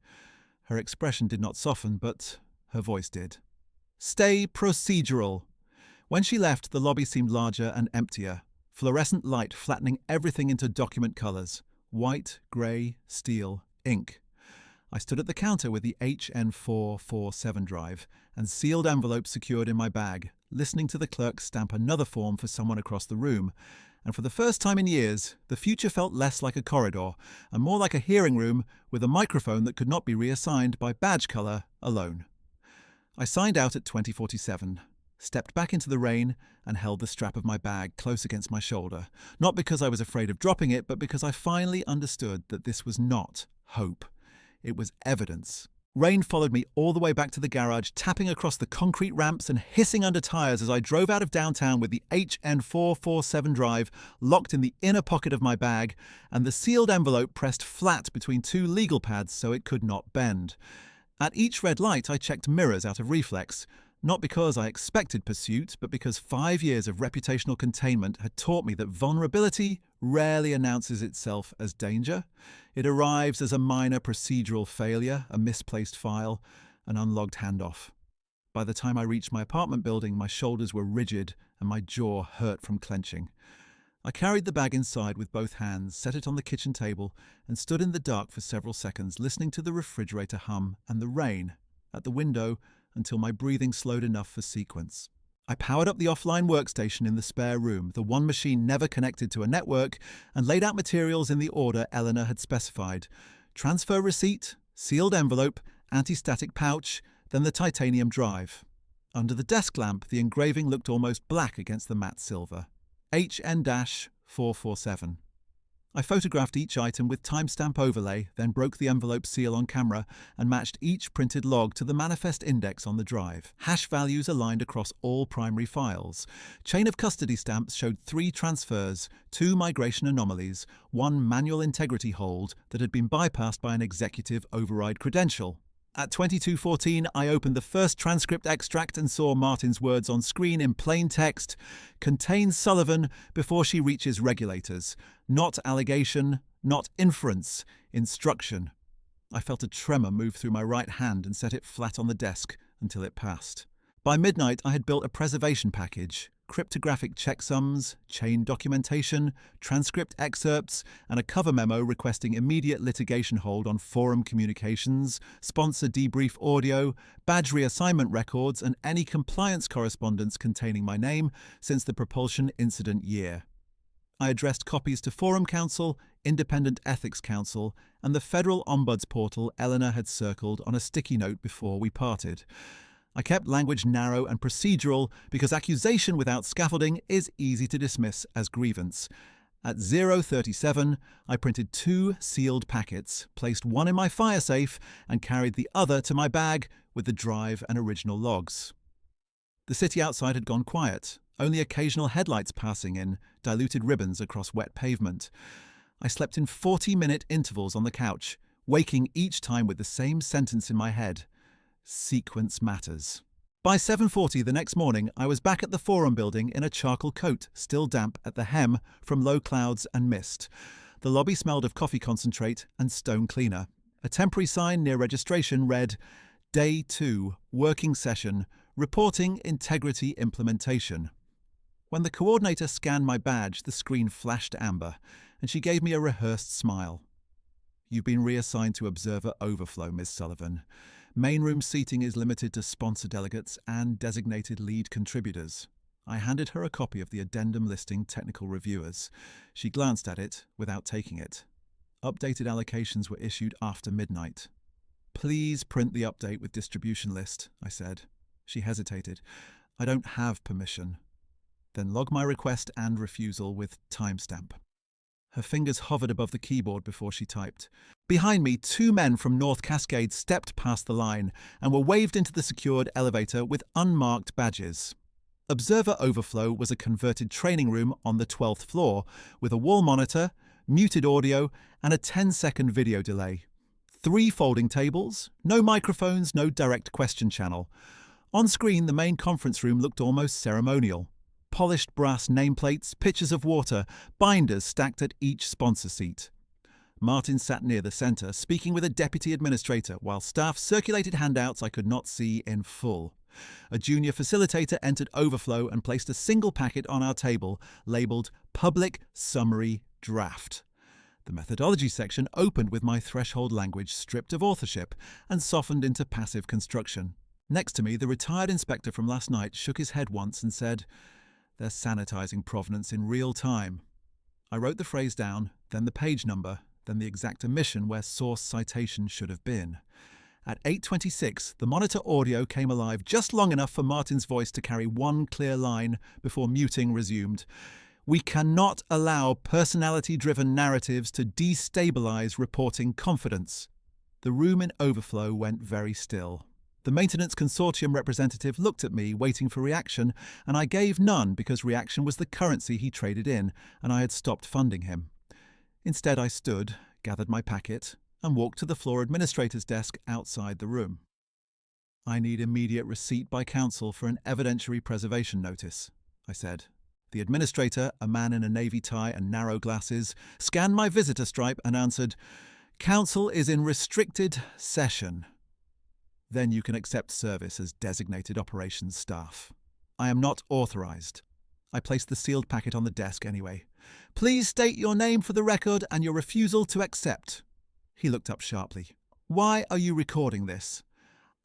Her expression did not soften, but her voice did. Stay procedural. When she left, the lobby seemed larger and emptier, fluorescent light flattening everything into document colors. White, grey, steel, ink. I stood at the counter with the HN447 drive and sealed envelope secured in my bag, listening to the clerk stamp another form for someone across the room. And for the first time in years, the future felt less like a corridor and more like a hearing room with a microphone that could not be reassigned by badge color alone. I signed out at 2047, stepped back into the rain, and held the strap of my bag close against my shoulder, not because I was afraid of dropping it, but because I finally understood that this was not hope. It was evidence. Rain followed me all the way back to the garage, tapping across the concrete ramps and hissing under tires as I drove out of downtown with the HN447 drive locked in the inner pocket of my bag and the sealed envelope pressed flat between 2 legal pads so it could not bend. At each red light, I checked mirrors out of reflex, not because I expected pursuit, but because 5 years of reputational containment had taught me that vulnerability rarely announces itself as danger. It arrives as a minor procedural failure, a misplaced file, an unlogged handoff. By the time I reached my apartment building, my shoulders were rigid and my jaw hurt from clenching. I carried the bag inside with both hands, set it on the kitchen table, and stood in the dark for several seconds, listening to the refrigerator hum and the rain at the window until my breathing slowed enough for sequence. I powered up the offline workstation in the spare room, the one machine never connected to a network, and laid out materials in the order Eleanor had specified. Transfer receipt, sealed envelope, anti-static pouch, then the titanium drive. Under the desk lamp, the engraving looked almost black against the matte silver. HN-447. I photographed each item with timestamp overlay, then broke the envelope seal on camera and matched each printed log to the manifest index on the drive. Hash values aligned across all primary files. Chain of custody stamps showed 3 transfers, 2 migration anomalies, 1 manual integrity hold that had been bypassed by an executive override credential. At 22:14, I opened the first transcript extract and saw Martin's words on screen in plain text: "Contains Sullivan before she reaches regulators. Not allegation, not inference, instruction." I felt a tremor move through my right hand and set it flat on the desk until it passed. By midnight, I had built a preservation package: cryptographic checksums, chain documentation, transcript excerpts, and a cover memo requesting immediate litigation hold on forum communications, sponsor debrief audio, badge reassignment records, and any compliance correspondence containing my name since the propulsion incident year. I addressed copies to Forum Counsel, Independent Ethics Council, and the Federal Ombuds portal Eleanor had circled on a sticky note before we parted. I kept language narrow and procedural because accusation without scaffolding is easy to dismiss as grievance. At 0:37, I printed 2 sealed packets, placed one in my fire safe, and carried the other to my bag with the drive and original logs. The city outside had gone quiet, only occasional headlights passing in, diluted ribbons across wet pavement. I slept in 40-minute intervals on the couch, waking each time with the same sentence in my head: sequence matters. By 7:40 the next morning, I was back at the Forum building in a charcoal coat, still damp at the hem from low clouds and mist. The lobby smelled of coffee concentrate and stone cleaner. A temporary sign near registration read, "Day 2, working session, reporting integrity implementation." When the coordinator scanned my badge, the screen flashed amber, and she gave me a rehearsed smile. "You've been reassigned to Observer Overflow, Ms. Sullivan. Main room seating is limited to sponsor delegates and designated lead contributors." I handed her a copy of the addendum listing technical reviewers. She glanced at it without taking it. Updated allocations were issued after midnight. "Please print the update with distribution list," I said. She hesitated. "I don't have permission." Then log my request and refusal with timestamp. Her fingers hovered above the keyboard before she typed. Behind me, 2 men from North Cascade stepped past the line and were waved into the secured elevator with unmarked badges. Observer Overflow was a converted training room on the 12th floor with a wall monitor, muted audio, and a 10-second video delay. 3 folding tables, no microphones, no direct question channel. On screen, the main conference room looked almost ceremonial. Polished brass nameplates, pitchers of water, binders stacked at each sponsor seat. Martin sat near the centre, speaking with a deputy administrator, while staff circulated handouts I could not see in full. A junior facilitator entered Overflow and placed a single packet on our table, labelled Public Summary Draft. The methodology section opened with my threshold language stripped of authorship and softened into passive construction. Next to me, the retired inspector from last night shook his head once and said, "They're sanitizing provenance in real time." I wrote the phrase down, then the page number, then the exact omission where source citation should have been. At 8:26, the monitor audio came alive just long enough for Martin's voice to carry one clear line before muting resumed. "We cannot allow personality-driven narratives to destabilize reporting confidence." The room in Overflow went very still. The Maintenance Consortium representative looked at me, waiting for reaction, and I gave none because reaction was the currency he traded in, and I had stopped funding him. Instead, I stood, gathered my packet, and walked to the floor administrator's desk outside the room. "I need immediate receipt by counsel for an evidentiary preservation notice," I said. The administrator, a man in a navy tie and narrow glasses, scanned my visitor stripe and answered, "Counsel is in restricted session. Then you can accept service as designated operations staff." "I am not authorized." I placed the sealed packet on the desk anyway. "Please state your name for the record and your refusal to accept." He looked up sharply. "Why are you recording this?"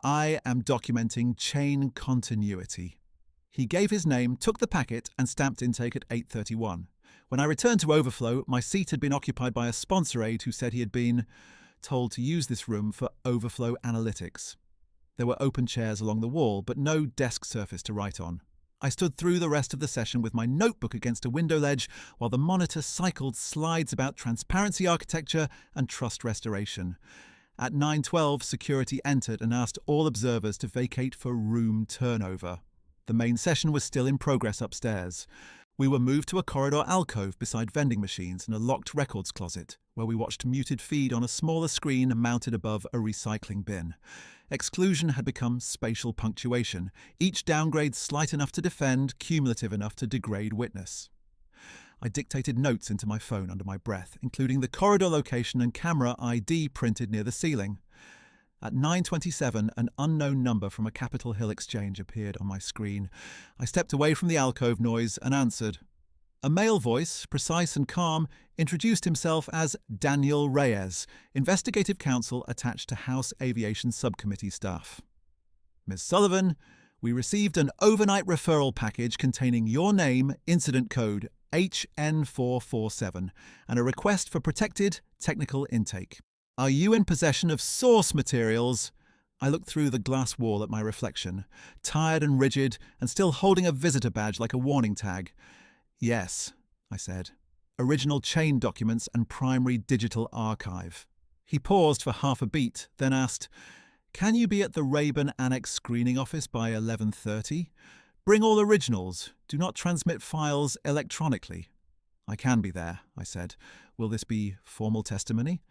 "I am documenting chain continuity." He gave his name, took the packet, and stamped intake at 8:31. When I returned to Overflow, my seat had been occupied by a sponsor aide who said he had been told to use this room for Overflow analytics. There were open chairs along the wall, but no desk surface to write on. I stood through the rest of the session with my notebook against a window ledge while the monitor cycled slides about transparency architecture and trust restoration. At 9:12, security entered and asked all observers to vacate for room turnover. The main session was still in progress upstairs. We were moved to a corridor alcove beside vending machines and a locked records closet, where we watched muted feed on a smaller screen mounted above a recycling bin. Exclusion had become spatial punctuation, each downgrade slight enough to defend, cumulative enough to degrade witness. I dictated notes into my phone under my breath, including the corridor location and camera ID printed near the ceiling. At 9:27, an unknown number from a Capitol Hill exchange appeared on my screen. I stepped away from the alcove noise and answered. A male voice, precise and calm, introduced himself as Daniel Reyes, investigative counsel attached to House Aviation Subcommittee staff. Ms. Sullivan, we received an overnight referral package containing your name, incident code HN447, and a request for protected technical intake. Are you in possession of source materials? I looked through the glass wall at my reflection, tired and rigid, and still holding a visitor badge like a warning tag. Yes, I said. Original chain documents and primary digital archive. He paused for half a beat, then asked, Can you be at the Rayburn Annex screening office by 11:30? Bring all originals. Do not transmit files electronically. I can be there, I said. Will this be formal testimony?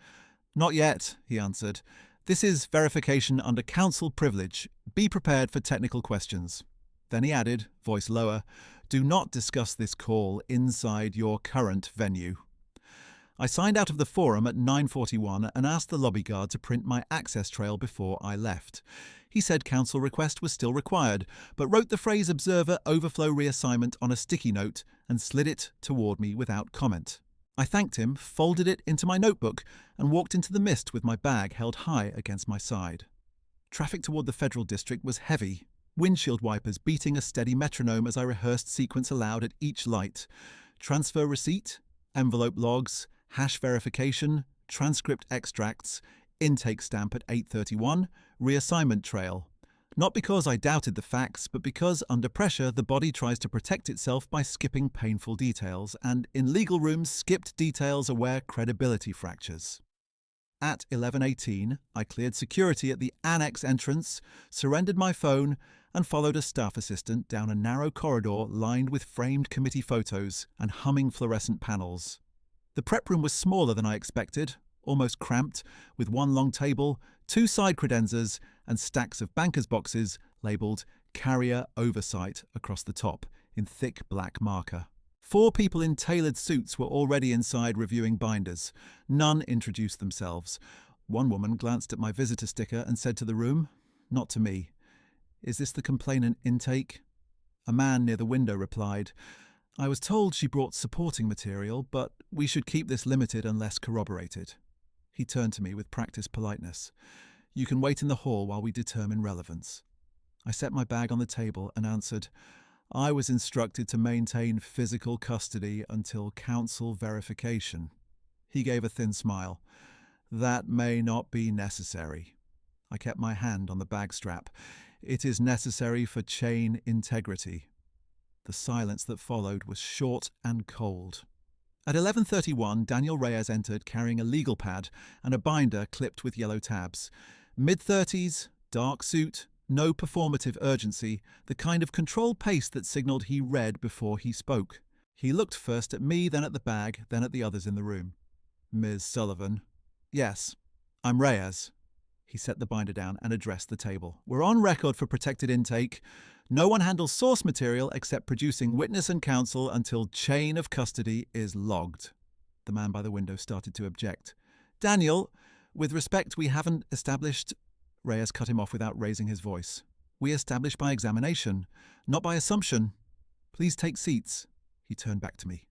Not yet, he answered. This is verification under counsel privilege. Be prepared for technical questions. Then he added, voice lower, Do not discuss this call inside your current venue. I signed out of the forum at 9:41 and asked the lobby guard to print my access trail before I left. He said counsel request was still required, but wrote the phrase Observer Overflow Reassignment on a sticky note and slid it toward me without comment. I thanked him, folded it into my notebook, and walked into the mist with my bag held high against my side. Traffic toward the Federal District was heavy, windshield wipers beating a steady metronome as I rehearsed sequence aloud at each light. Transfer receipt, envelope logs, hash verification, transcript extracts, intake stamp at 8:31, reassignment trail. Not because I doubted the facts, but because under pressure the body tries to protect itself by skipping painful details, and in legal rooms skipped details aware credibility fractures. At 11:18, I cleared security at the annex entrance, surrendered my phone, and followed a staff assistant down a narrow corridor lined with framed committee photos and humming fluorescent panels. The prep room was smaller than I expected, almost cramped, with one long table, two side credenzas, and stacks of bankers' boxes labelled Carrier Oversight across the top in thick black marker. 4 people in tailored suits were already inside reviewing binders. None introduced themselves. One woman glanced at my visitor sticker and said to the room, not to me, Is this the complainant intake? A man near the window replied, I was told she brought supporting material, but we should keep this limited unless corroborated. He turned to me with practiced politeness. You can wait in the hall while we determine relevance. I set my bag on the table and answered, I was instructed to maintain physical custody until counsel verification. He gave a thin smile. That may not be necessary. I kept my hand on the bag strap. It is necessary for chain integrity. The silence that followed was short and cold. At 11:31, Daniel Reyes entered carrying a legal pad and a binder clipped with yellow tabs. Mid-30s, dark suit, no performative urgency, the kind of controlled pace that signalled he read before he spoke. He looked first at me, then at the bag, then at the others in the room. Ms. Sullivan. Yes, I'm Reyes. He set the binder down and addressed the table. We're on record for protected intake. No one handles source material except producing witness and counsel until chain of custody is logged. The man by the window started to object. Daniel, with respect, we haven't established... Reyes cut him off without raising his voice. We establish by examination, not by assumption. Please take seats. He turned back to me.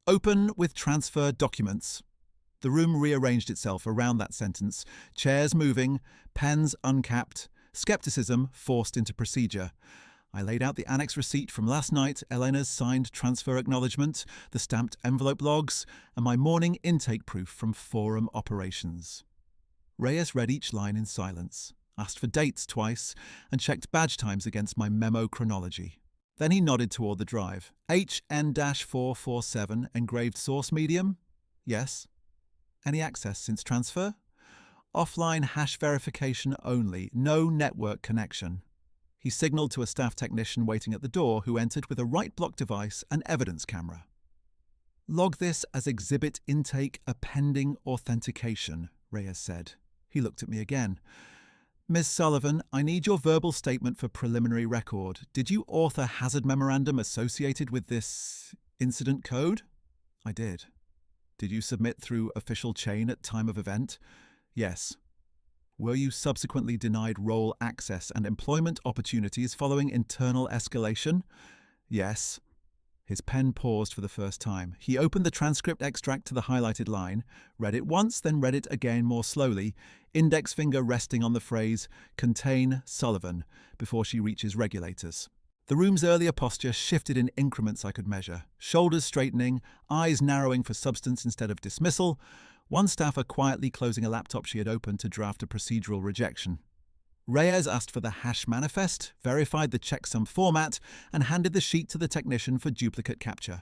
Open with transfer documents. The room rearranged itself around that sentence, chairs moving, pens uncapped, skepticism forced into procedure. I laid out the annex receipt from last night, Elena's signed transfer acknowledgement, the stamped envelope logs, and my morning intake proof from Forum Operations. Reyes read each line in silence, asked for dates twice, and checked badge times against my memo chronology. Then he nodded toward the drive. HN-447, engraved source medium? Yes. Any access since transfer? Offline hash verification only, no network connection. He signaled to a staff technician waiting at the door who entered with a right block device and evidence camera. Log this as exhibit intake appending authentication, Reyes said. He looked at me again. Ms. Sullivan, I need your verbal statement for preliminary record. Did you author hazard memorandum associated with this incident code? I did. Did you submit through official chain at time of event? Yes. Were you subsequently denied role access and employment opportunities following internal escalation? Yes. His pen paused for the first time. He opened the transcript extract to the highlighted line, read it once, then read it again more slowly, index finger resting on the phrase, "Contain Sullivan," before she reaches regulators. The room's earlier posture shifted in increments I could measure, shoulders straightening, eyes narrowing for substance instead of dismissal, one staffer quietly closing a laptop she had opened to draft a procedural rejection. Reyes asked for the hash manifest, verified the checksum format, and handed the sheet to the technician for duplicate capture.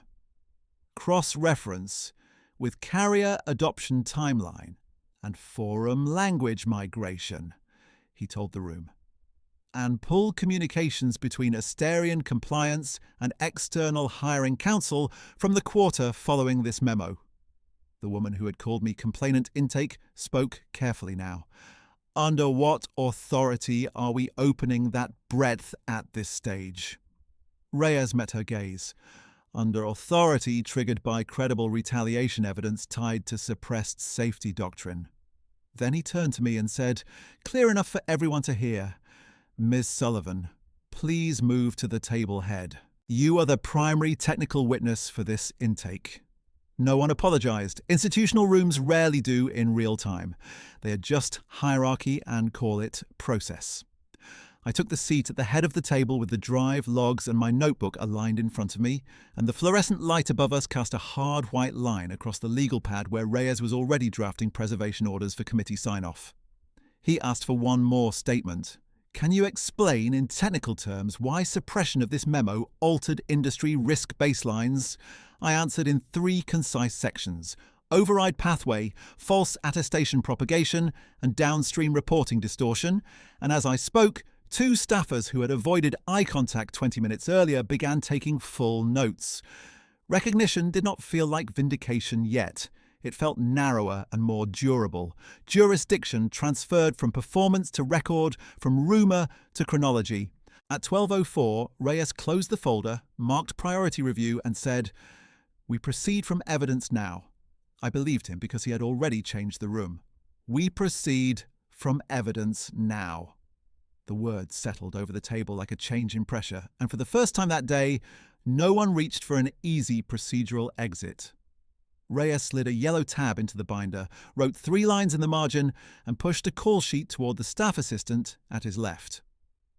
Cross-reference with carrier adoption timeline and forum language migration, he told the room. And pull communications between Asterian Compliance and External Hiring Council from the quarter following this memo. The woman who had called me complainant intake spoke carefully now. Under what authority are we opening that breadth at this stage? Reyes met her gaze. Under authority triggered by credible retaliation evidence tied to suppressed safety doctrine. Then he turned to me and said, clear enough for everyone to hear, Ms. Sullivan, please move to the table head. You are the primary technical witness for this intake. No one apologized. Institutional rooms rarely do in real time. They adjust hierarchy and call it process. I took the seat at the head of the table with the drive, logs, and my notebook aligned in front of me, and the fluorescent light above us cast a hard white line across the legal pad where Reyes was already drafting preservation orders for committee sign-off. He asked for one more statement. Can you explain in technical terms why suppression of this memo altered industry risk baselines? I answered in 3 concise sections: override pathway, false attestation propagation, and downstream reporting distortion. And as I spoke, 2 staffers who had avoided eye contact 20 minutes earlier began taking full notes. Recognition did not feel like vindication yet. It felt narrower and more durable. Jurisdiction transferred from performance to record, from rumour to chronology. At 12:04, Reyes closed the folder, marked priority review, and said, "We proceed from evidence now." I believed him because he had already changed the room. "We proceed from evidence now." The words settled over the table like a change in pressure, and for the first time that day, no one reached for an easy procedural exit. Reyes slid a yellow tab into the binder, wrote 3 lines in the margin, and pushed a call sheet toward the staff assistant at his left.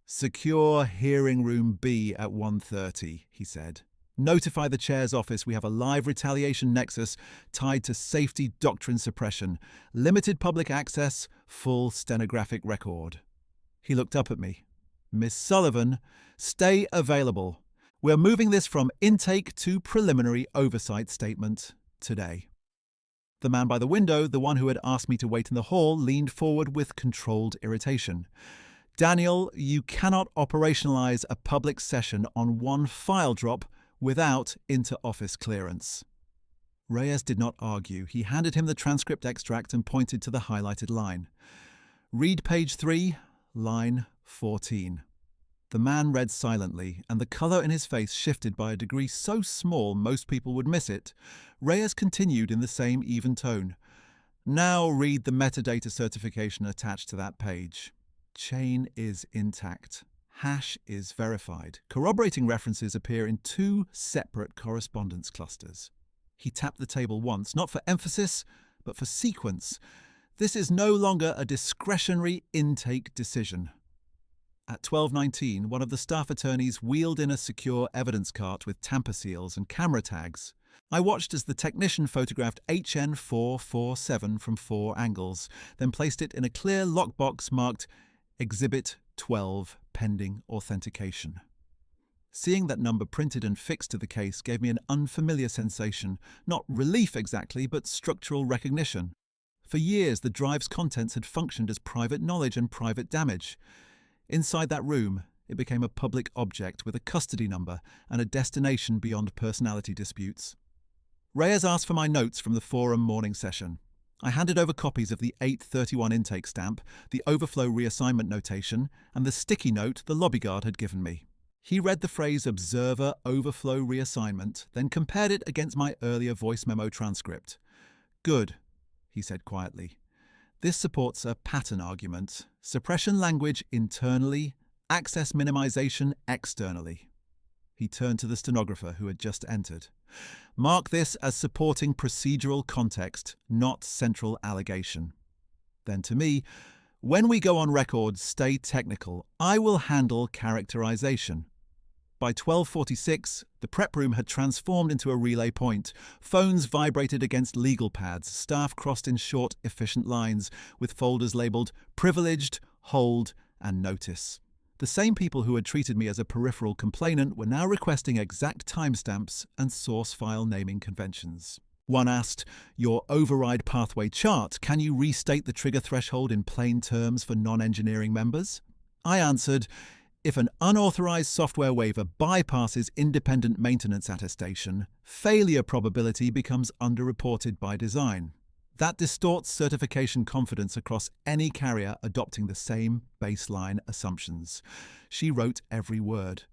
"Secure hearing room B at 1:30, he said. "Notify the chair's office we have a live retaliation nexus tied to safety doctrine suppression. Limited public access, full stenographic record." He looked up at me. "Miss Sullivan, stay available. We're moving this from intake to preliminary oversight statement today." The man by the window, the one who had asked me to wait in the hall, leaned forward with controlled irritation. "Daniel, you cannot operationalize a public session on one file drop without inter-office clearance." Reyes did not argue. He handed him the transcript extract and pointed to the highlighted line. "Read page 3, line 14. The man read silently, and the colour in his face shifted by a degree so small most people would miss it. Reyes continued in the same even tone. "Now read the metadata certification attached to that page. Chain is intact. Hash is verified. Corroborating references appear in 2 separate correspondence clusters." He tapped the table once, not for emphasis, but for sequence. This is no longer a discretionary intake decision. At 12:19, one of the staff attorneys wheeled in a secure evidence cart with tamper seals and camera tags. I watched as the technician photographed HN 447 from 4 angles, then placed it in a clear lockbox marked Exhibit 12, pending authentication. Seeing that number printed and fixed to the case gave me an unfamiliar sensation, not relief exactly, but structural recognition. For years, the drive's contents had functioned as private knowledge and private damage. Inside that room, it became a public object with a custody number and a destination beyond personality disputes. Reyes asked for my notes from the forum morning session. I handed over copies of the 831 intake stamp, the overflow reassignment notation, and the sticky note the lobby guard had given me. He read the phrase Observer Overflow Reassignment, then compared it against my earlier voice memo transcript. Good, he said quietly. This supports a pattern argument. Suppression language internally, access minimization externally. He turned to the stenographer who had just entered. Mark this as supporting procedural context, not central allegation. Then to me, when we go on record, stay technical. I will handle characterization. By 12:46, the prep room had transformed into a relay point. Phones vibrated against legal pads. Staff crossed in short, efficient lines, with folders labelled Privileged, Hold, and Notice. The same people who had treated me as a peripheral complainant were now requesting exact timestamps and source file naming conventions. One asked, "Your override pathway chart, can you restate the trigger threshold in plain terms for non-engineering members?" I answered, "If an unauthorized software waiver bypasses independent maintenance attestation, failure probability becomes underreported by design. That distorts certification confidence across any carrier adopting the same baseline assumptions." She wrote every word.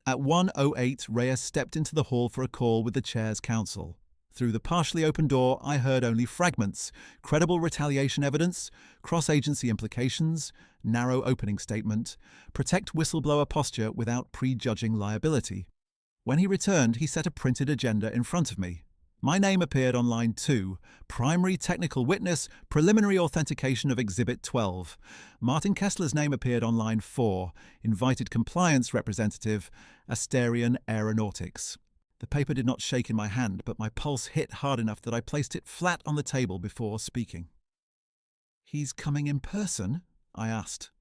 At 1:08, Reyes stepped into the hall for a call with the chair's counsel. Through the partially open door, I heard only fragments: credible retaliation evidence, cross-agency implications, narrow opening statement, protect whistleblower posture without prejudging liability. When he returned, he set a printed agenda in front of me. My name appeared on line 2, primary technical witness, preliminary authentication of Exhibit 12. Martin Kessler's name appeared on line 4, invited compliance representative, Asterion Aeronautics. The paper did not shake in my hand, but my pulse hit hard enough that I placed it flat on the table before speaking. "He's coming in person?" I asked.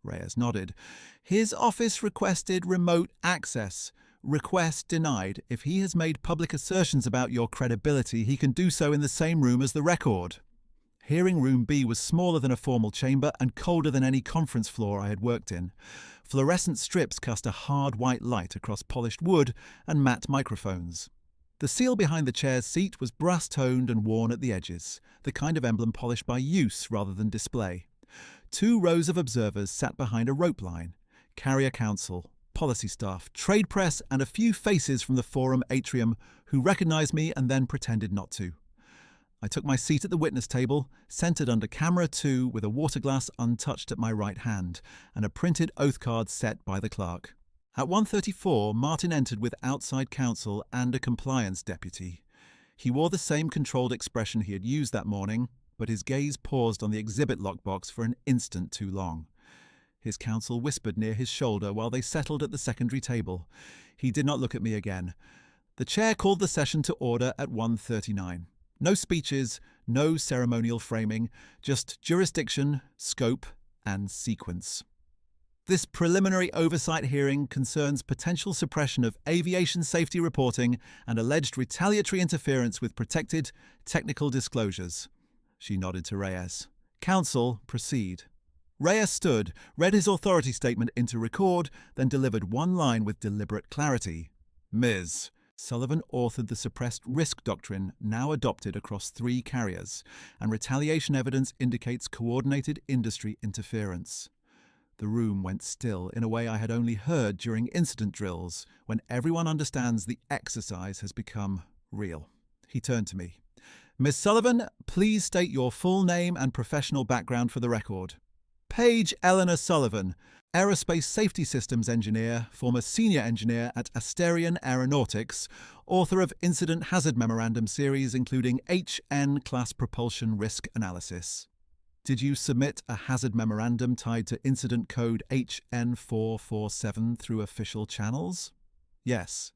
Reyes nodded. "His office requested remote access. Request denied. If he has made public assertions about your credibility, he can do so in the same room as the record." Hearing room B was smaller than a formal chamber and colder than any conference floor I had worked in. Fluorescent strips cast a hard white light across polished wood and matte microphones. The seal behind the chair's seat was brass-toned and worn at the edges, the kind of emblem polished by use rather than display. 2 rows of observers sat behind a rope line: carrier counsel, policy staff, trade press, and a few faces from the forum atrium who recognized me and then pretended not to. I took my seat at the witness table, centered under camera 2 with a water glass untouched at my right hand, and a printed oath card set by the clerk. At 1:34, Martin entered with outside counsel and a compliance deputy. He wore the same controlled expression he had used that morning, but his gaze paused on the exhibit lockbox for an instant too long. His counsel whispered near his shoulder while they settled at the secondary table. He did not look at me again. The chair called the session to order at 1:39. No speeches, no ceremonial framing, just jurisdiction, scope, and sequence. This preliminary oversight hearing concerns potential suppression of aviation safety reporting and alleged retaliatory interference with protected technical disclosures. She nodded to Reyes. "Counsel, proceed." Reyes stood, read his authority statement into record, then delivered one line with deliberate clarity. "Ms. Sullivan authored the suppressed risk doctrine now adopted across 3 carriers, and retaliation evidence indicates coordinated industry interference." The room went still in a way I had only heard during incident drills, when everyone understands the exercise has become real. He turned to me. "Ms. Sullivan, please state your full name and professional background for the record." "Paige Eleanor Sullivan, Aerospace Safety Systems Engineer, former Senior Engineer at Asterion Aeronautics, author of Incident Hazard Memorandum Series including HN Class Propulsion Risk Analysis." Did you submit a hazard memorandum tied to incident code HN447 through official channels? Yes.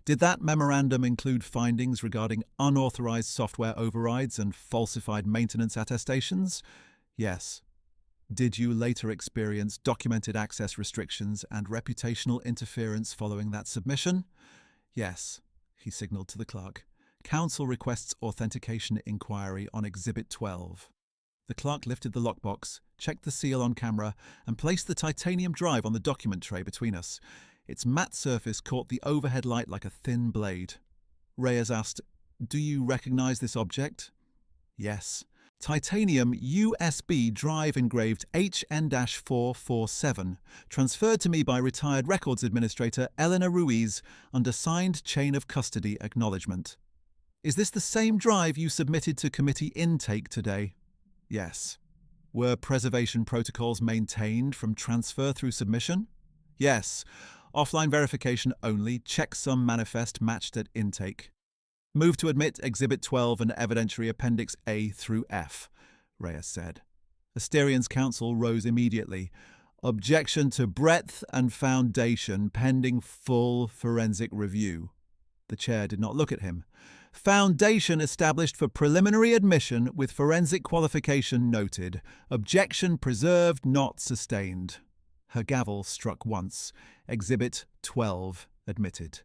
Did that memorandum include findings regarding unauthorized software overrides and falsified maintenance attestations? Yes. Did you later experience documented access restrictions and reputational interference following that submission? Yes, he signalled to the clerk. Counsel requests authentication inquiry on Exhibit 12. The clerk lifted the lockbox, checked the seal on camera, and placed the titanium drive on the document tray between us. Its matte surface caught the overhead light like a thin blade. Reyes asked, "Do you recognize this object?" Yes. Titanium USB drive engraved HN-447, transferred to me by retired records administrator Eleanor Ruiz under signed chain of custody acknowledgement. Is this the same drive you submitted to committee intake today? Yes. Were preservation protocols maintained from transfer through submission? Yes. Offline verification only, checksum manifest matched at intake. Move to admit Exhibit 12 and Evidentiary Appendix A through F, Reyes said. Asterian's counsel rose immediately. Objection to breadth and foundation pending full forensic review. The chair did not look at him. Foundation established for preliminary admission with forensic qualification noted. Objection preserved, not sustained. Her gavel struck once. Exhibit 12 admitted.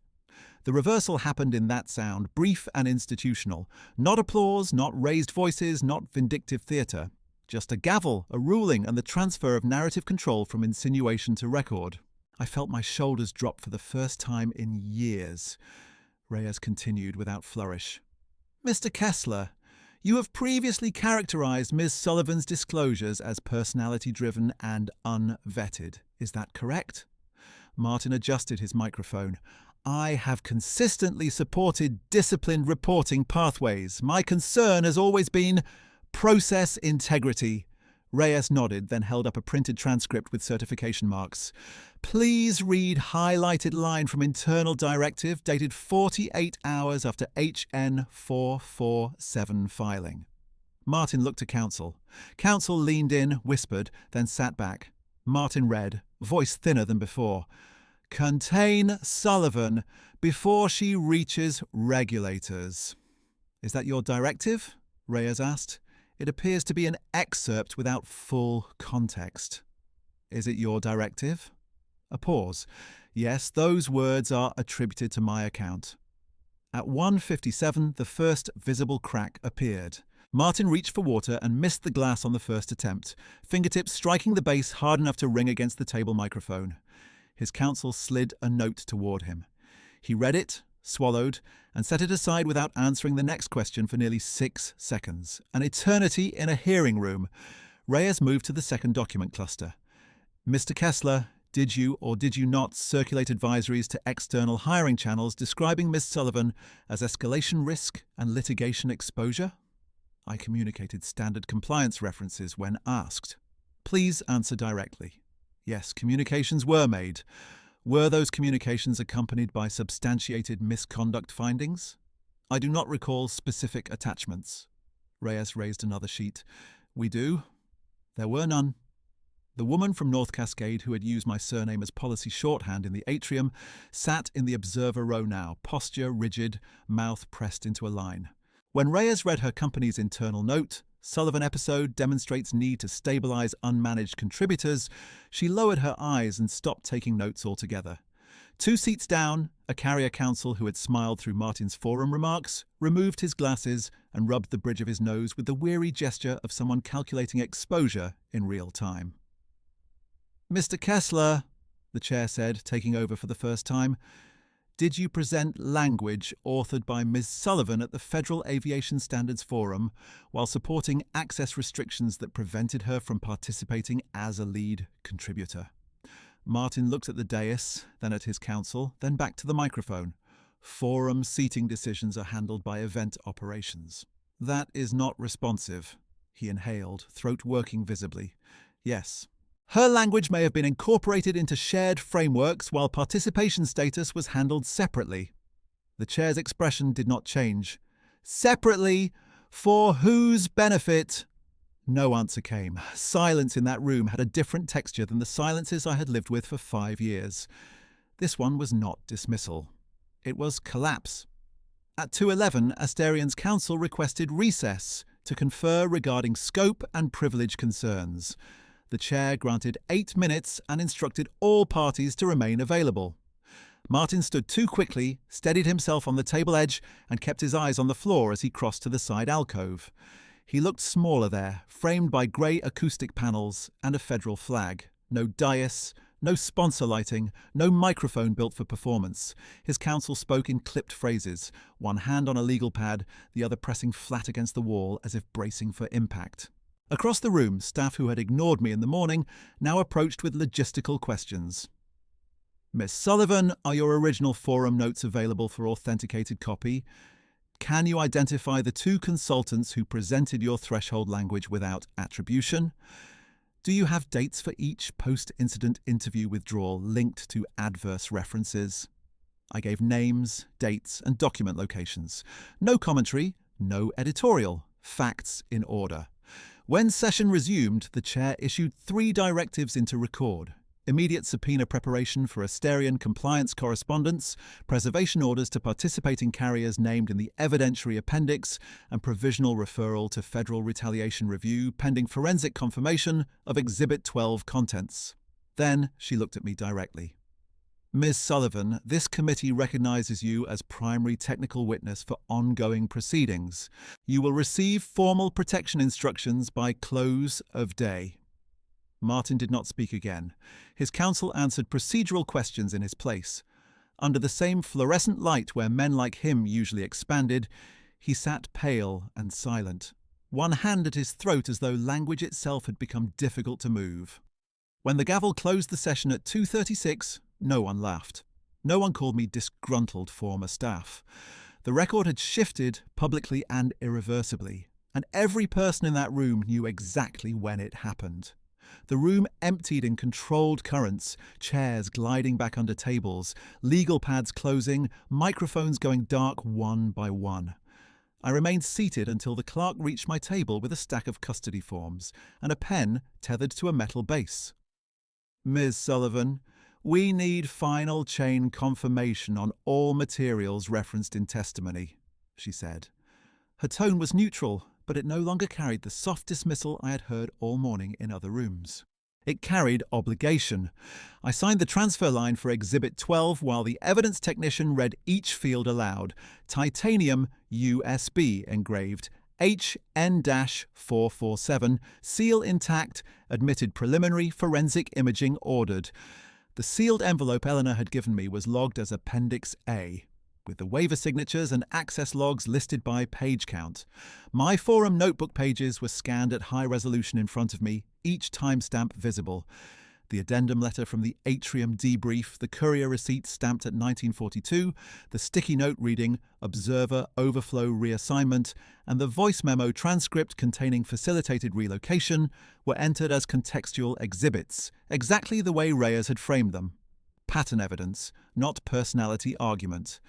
The reversal happened in that sound, brief and institutional. Not applause, not raised voices, not vindictive theatre. Just a gavel, a ruling, and the transfer of narrative control from insinuation to record. I felt my shoulders drop for the first time in years. Reyes continued without flourish. Mr. Kessler, you have previously characterized Ms. Sullivan's disclosures as personality-driven and unvetted. Is that correct? Martin adjusted his microphone. I have consistently supported disciplined reporting pathways. My concern has always been process integrity. Reyes nodded, then held up a printed transcript with certification marks. Please read highlighted line from internal directive dated 48 hours after HN 447 filing. Martin looked to counsel. Counsel leaned in, whispered, then sat back. Martin read, voice thinner than before. Contain Sullivan before she reaches regulators. Is that your directive? Reyes asked. It appears to be an excerpt without full context. Is it your directive? A pause. Yes, those words are attributed to my account. At 1:57, the first visible crack appeared. Martin reached for water and missed the glass on the first attempt, fingertips striking the base hard enough to ring against the table microphone. His counsel slid a note toward him. He read it, swallowed, and set it aside without answering the next question for nearly 6 seconds. An eternity in a hearing room. Reyes moved to the second document cluster. Mr. Kessler, did you or did you not circulate advisories to external hiring channels describing Ms. Sullivan as escalation risk and litigation exposure? I communicated standard compliance references when asked. Please answer directly. Yes, communications were made. Were those communications accompanied by substantiated misconduct findings? I do not recall specific attachments. Reyes raised another sheet. We do. There were none. The woman from North Cascade who had used my surname as policy shorthand in the atrium sat in the observer row now, posture rigid, mouth pressed into a line. When Reyes read her company's internal note, Sullivan episode demonstrates need to stabilize unmanaged contributors, she lowered her eyes and stopped taking notes altogether. 2 seats down, a carrier counsel who had smiled through Martin's forum remarks, removed his glasses and rubbed the bridge of his nose with the weary gesture of someone calculating exposure in real time. Mr. Kessler, the chair said, taking over for the first time, did you present language authored by Ms. Sullivan at the Federal Aviation Standards Forum while supporting access restrictions that prevented her from participating as a lead contributor? Martin looked at the dais, then at his counsel, then back to the microphone. Forum seating decisions are handled by event operations. That is not responsive, he inhaled, throat working visibly. Yes. Her language may have been incorporated into shared frameworks while participation status was handled separately. The chair's expression did not change. Separately? For whose benefit? No answer came. Silence in that room had a different texture than the silences I had lived with for 5 years. This one was not dismissal. It was collapse. At 2:11, Asterian's counsel requested recess to confer regarding scope and privilege concerns. The chair granted 8 minutes and instructed all parties to remain available. Martin stood too quickly, steadied himself on the table edge, and kept his eyes on the floor as he crossed to the side alcove. He looked smaller there, framed by grey acoustic panels and a federal flag. No dais, no sponsor lighting, no microphone built for performance. His counsel spoke in clipped phrases, one hand on a legal pad, the other pressing flat against the wall as if bracing for impact. Across the room, staff who had ignored me in the morning now approached with logistical questions. Miss Sullivan, are your original forum notes available for authenticated copy? Can you identify the 2 consultants who presented your threshold language without attribution? Do you have dates for each post-incident interview withdrawal linked to adverse references? I gave names, dates, and document locations. No commentary, no editorial. Facts in order. When session resumed, the chair issued 3 directives into record. Immediate subpoena preparation for Asterian compliance correspondence, preservation orders to participating carriers named in the evidentiary appendix, and provisional referral to Federal Retaliation Review pending forensic confirmation of Exhibit 12 contents. Then she looked at me directly. Ms. Sullivan, this committee recognizes you as primary technical witness for ongoing proceedings. You will receive formal protection instructions by close of day. Martin did not speak again. His counsel answered procedural questions in his place. Under the same fluorescent light where men like him usually expanded, he sat pale and silent, one hand at his throat as though language itself had become difficult to move. When the gavel closed the session at 2:36, no one laughed. No one called me disgruntled former staff. The record had shifted publicly and irreversibly, and every person in that room knew exactly when it happened. The room emptied in controlled currents, chairs gliding back under tables, legal pads closing, microphones going dark one by one. I remained seated until the clerk reached my table with a stack of custody forms and a pen tethered to a metal base. Ms. Sullivan, we need final chain confirmation on all materials referenced in testimony, she said. Her tone was neutral, but it no longer carried the soft dismissal I had heard all morning in other rooms. It carried obligation. I signed the transfer line for Exhibit 12 while the evidence technician read each field aloud. Titanium USB engraved, HN-447, seal intact, admitted preliminary forensic imaging ordered. The sealed envelope Eleanor had given me was logged as Appendix A, with the waiver signatures and access logs listed by page count. My forum notebook pages were scanned at high resolution in front of me, each timestamp visible. The addendum letter from the atrium debrief, the courier receipt stamped at 1942, the sticky note reading Observer Overflow Reassignment, and the voice memo transcript containing facilitated relocation were entered as contextual exhibits, exactly the way Reyes had framed them. Pattern evidence, not personality argument.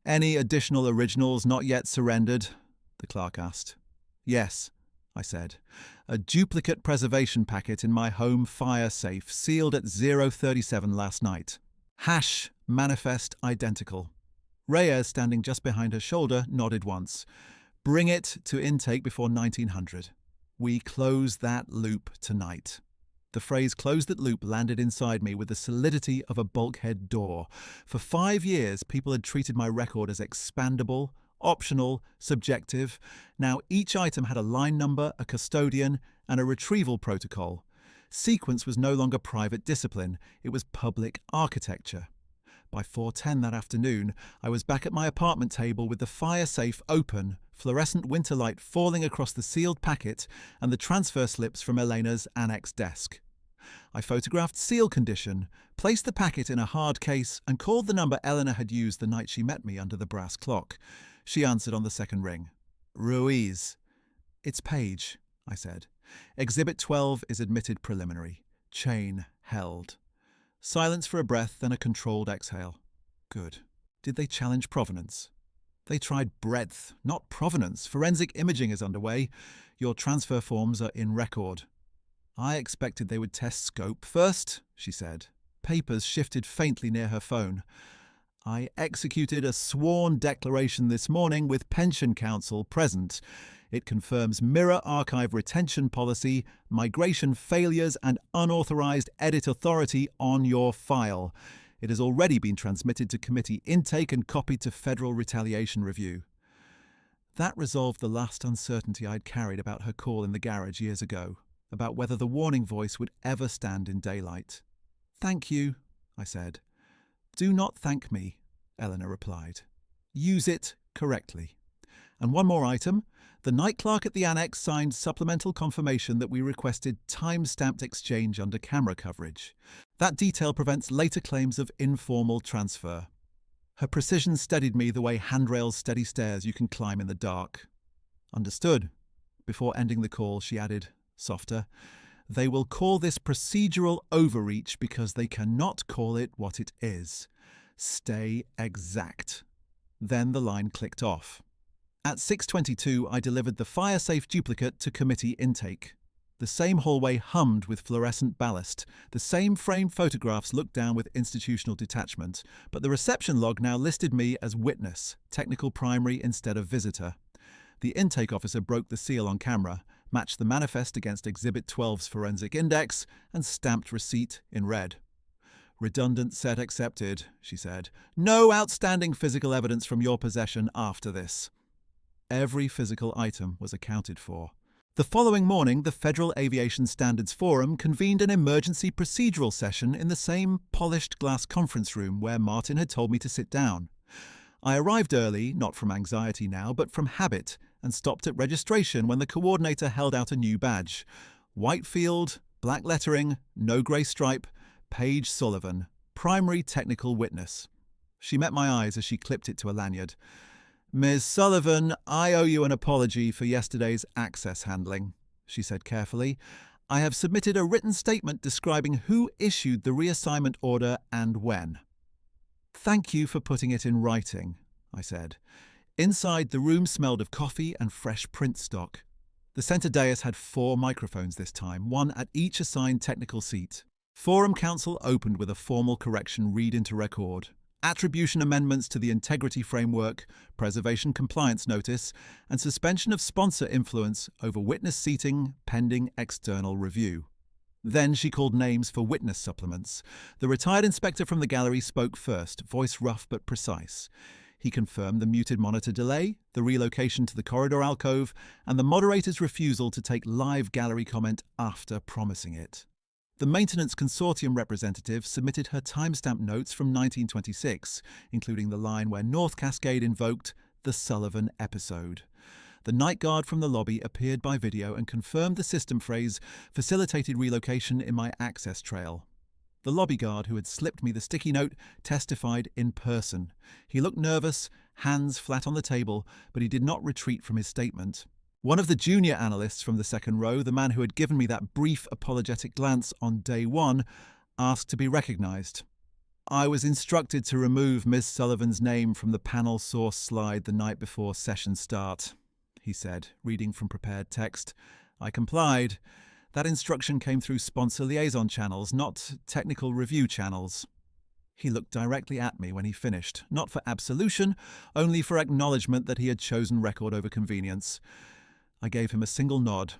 Any additional originals not yet surrendered? The clerk asked. Yes, I said. A duplicate preservation packet in my home fire safe, sealed at 0:37 last night. Hash manifest identical. Reyes, standing just behind her shoulder, nodded once. Bring it to intake before 1900. We close that loop tonight. The phrase "close that loop" landed inside me with the solidity of a bulkhead door. For 5 years, people had treated my record as expandable, optional, subjective. Now each item had a line number, a custodian, and a retrieval protocol. Sequence was no longer private discipline, it was public architecture. By 4:10 that afternoon, I was back at my apartment table with the fire safe open, fluorescent winter light falling across the sealed packet and the transfer slips from Elena's annex desk. I photographed seal condition, placed the packet in a hard case, and called the number Eleanor had used the night she met me under the brass clock. She answered on the second ring. Ruiz. It's Page, I said. Exhibit 12 is admitted preliminary. Chain held. Silence for a breath, then a controlled exhale. Good. Did they challenge provenance? They tried breadth, not provenance. Forensic imaging is underway. Your transfer forms are in record. I expected they would test scope first, she said. Papers shifted faintly near her phone. I executed a sworn declaration this morning with Pension Council present. It confirms mirror archive retention policy, migration failures and unauthorized edit authority on your file. It has already been transmitted to committee intake and copied to Federal Retaliation Review. That resolved the last uncertainty I'd carried about her call in the garage years ago, about whether the warning voice would ever stand in daylight. "Thank you," I said. "Do not thank me," Eleanor replied. "Use it correctly." And one more item. The night clerk at the annex signed supplemental confirmation that we requested time-stamped exchange under camera coverage. That detail prevents later claims of informal transfer. Her precision steadied me the way handrails steady stairs you can climb in the dark. "Understood." Before ending the call, she added, softer, "They will call this procedural overreach because they cannot call it what it is. Stay exact." Then the line clicked off. At 6:22, I delivered the fire-safe duplicate to committee intake. The same hallway hummed with fluorescent ballast. The same framed photographs looked down with institutional detachment, but the reception log now listed me as witness, technical primary instead of visitor. The intake officer broke the seal on camera, matched the manifest against Exhibit 12's forensic index, and stamped receipt in red. "Redundant set accepted," she said. "No outstanding physical evidence from your possession after this." Every physical item was accounted for. The following morning, the Federal Aviation Standards Forum convened an emergency procedural session in the same polished glass conference room where Martin had told me to sit down. I arrived early, not from anxiety now, but from habit, and stopped at registration when the coordinator held out a new badge. White field, black lettering, no grey stripe, Paige Sullivan, primary technical witness. She met my eyes as she clipped it to a lanyard. "Ms. Sullivan, I owe you an apology for yesterday's access handling," she said carefully. "I have submitted a written statement describing who issued the reassignment order and when." "Thank you for putting it in writing," I said. Inside, the room smelled of coffee and fresh print stock. The centre dais had 4 microphones this time, one at each assigned technical seat. Forum Council opened with a formal correction read into record. Attribution amendments to the integrity framework, preservation compliance notice, and suspension of sponsor influence over witness seating pending external review. Then she called names for witness supplements. The retired inspector from the gallery spoke first, voice rough but precise. He confirmed the muted monitor delay, the relocation to the corridor alcove, and the moderator's refusal to take live gallery comment after promising it. The Maintenance Consortium representative submitted her timestamp notes from 1926, including the line where North Cascade invoked the Sullivan episode. The night guard from the lobby appeared by video and confirmed the system phrase facilitated relocation in my access trail. The lobby guard who had slipped me the sticky note testified in person. He looked nervous, hands flat on the table, but he did not retreat from his statement. One of the junior analysts from the second row, the man who had given me that brief apologetic glance on day 1, asked to be recognised. "I was instructed to remove Ms. Sullivan's name from the panel source slide the night before session start," he said, reading from prepared text. "I complied. That instruction came through sponsor liaison channels, not technical review channels." He looked directly at me when he finished, not for absolution, only for acknowledgement that he had chosen record over convenience. I gave him a single nod.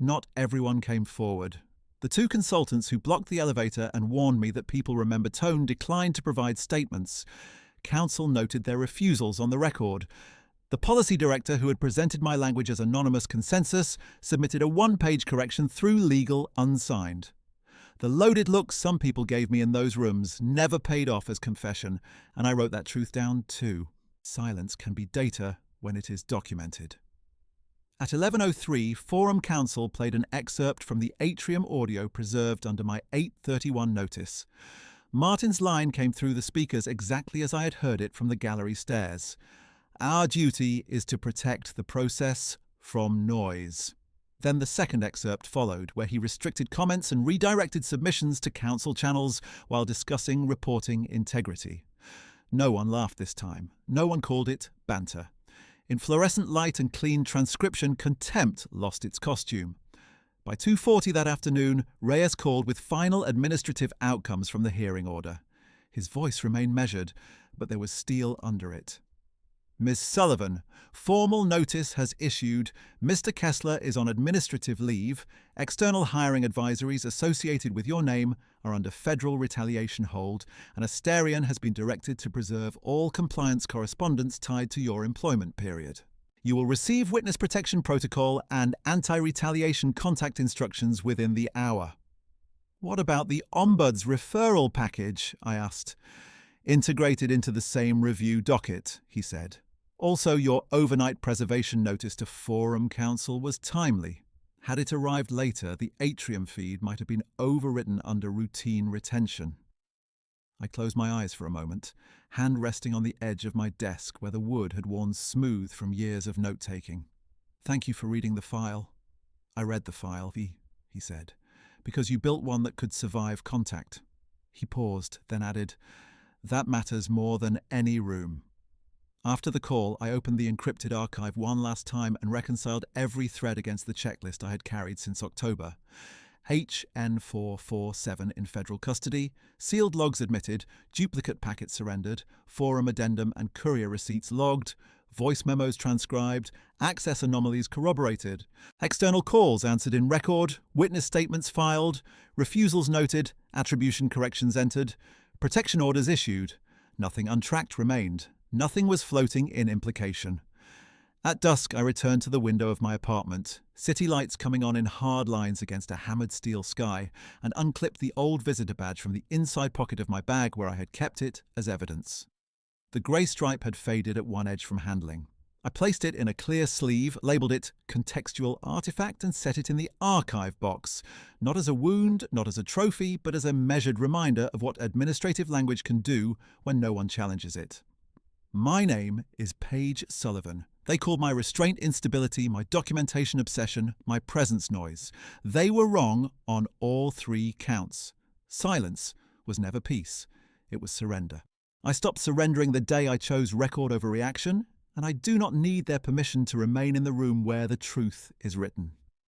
Not everyone came forward. The 2 consultants who blocked the elevator and warned me that people remember tone declined to provide statements. Council noted their refusals on the record. The policy director, who had presented my language as anonymous consensus, submitted a 1-page correction through legal unsigned. The loaded looks some people gave me in those rooms never paid off as confession, and I wrote that truth down too. Silence can be data when it is documented. At 11:03, Forum Council played an excerpt from the atrium audio preserved under my 8:31 notice. Martin's line came through the speakers exactly as I had heard it from the gallery stairs. "Our duty is to protect the process from noise." Then the second excerpt followed, where he restricted comments and redirected submissions to council channels while discussing reporting integrity. No one laughed this time. No one called it banter. In fluorescent light and clean transcription, contempt lost its costume. By 2:40 that afternoon, Reyes called with final administrative outcomes from the hearing order. His voice remained measured, but there was steel under it. Ms. Sullivan, formal notice has issued. Mr. Kessler is on administrative leave. External hiring advisories associated with your name are under federal retaliation hold, and Asterion has been directed to preserve all compliance correspondence tied to your employment period. You will receive witness protection protocol and anti-retaliation contact instructions within the hour. What about the Ombuds referral package? I asked. Integrated into the same review docket, he said. Also, your overnight preservation notice to Forum Council was timely. Had it arrived later, the Atrium feed might have been overwritten under routine retention. I closed my eyes for a moment, hand resting on the edge of my desk where the wood had worn smooth from years of note-taking. Thank you for reading the file. I read the file, he said, because you built one that could survive contact. He paused, then added, that matters more than any room. After the call, I opened the encrypted archive one last time and reconciled every thread against the checklist I had carried since October. HN447 in federal custody, sealed logs admitted, duplicate packets surrendered, forum addendum and courier receipts logged, voice memos transcribed, access anomalies corroborated, external calls answered in record, witness statements filed, refusals noted, attribution corrections entered, protection orders issued. Nothing untracked remained. Nothing was floating in implication. At dusk, I returned to the window of my apartment, city lights coming on in hard lines against a hammered steel sky, and unclipped the old visitor badge from the inside pocket of my bag where I had kept it as evidence. The grey stripe had faded at one edge from handling. I placed it in a clear sleeve, labelled it Contextual Artifact, and set it in the archive box, not as a wound, not as a trophy, but as a measured reminder of what administrative language can do when no one challenges it. My name is Paige Sullivan. They called my restraint instability, my documentation obsession, my presence noise. They were wrong on all three counts. Silence was never peace. It was surrender. I stopped surrendering the day I chose record over reaction, and I do not need their permission to remain in the room where the truth is written.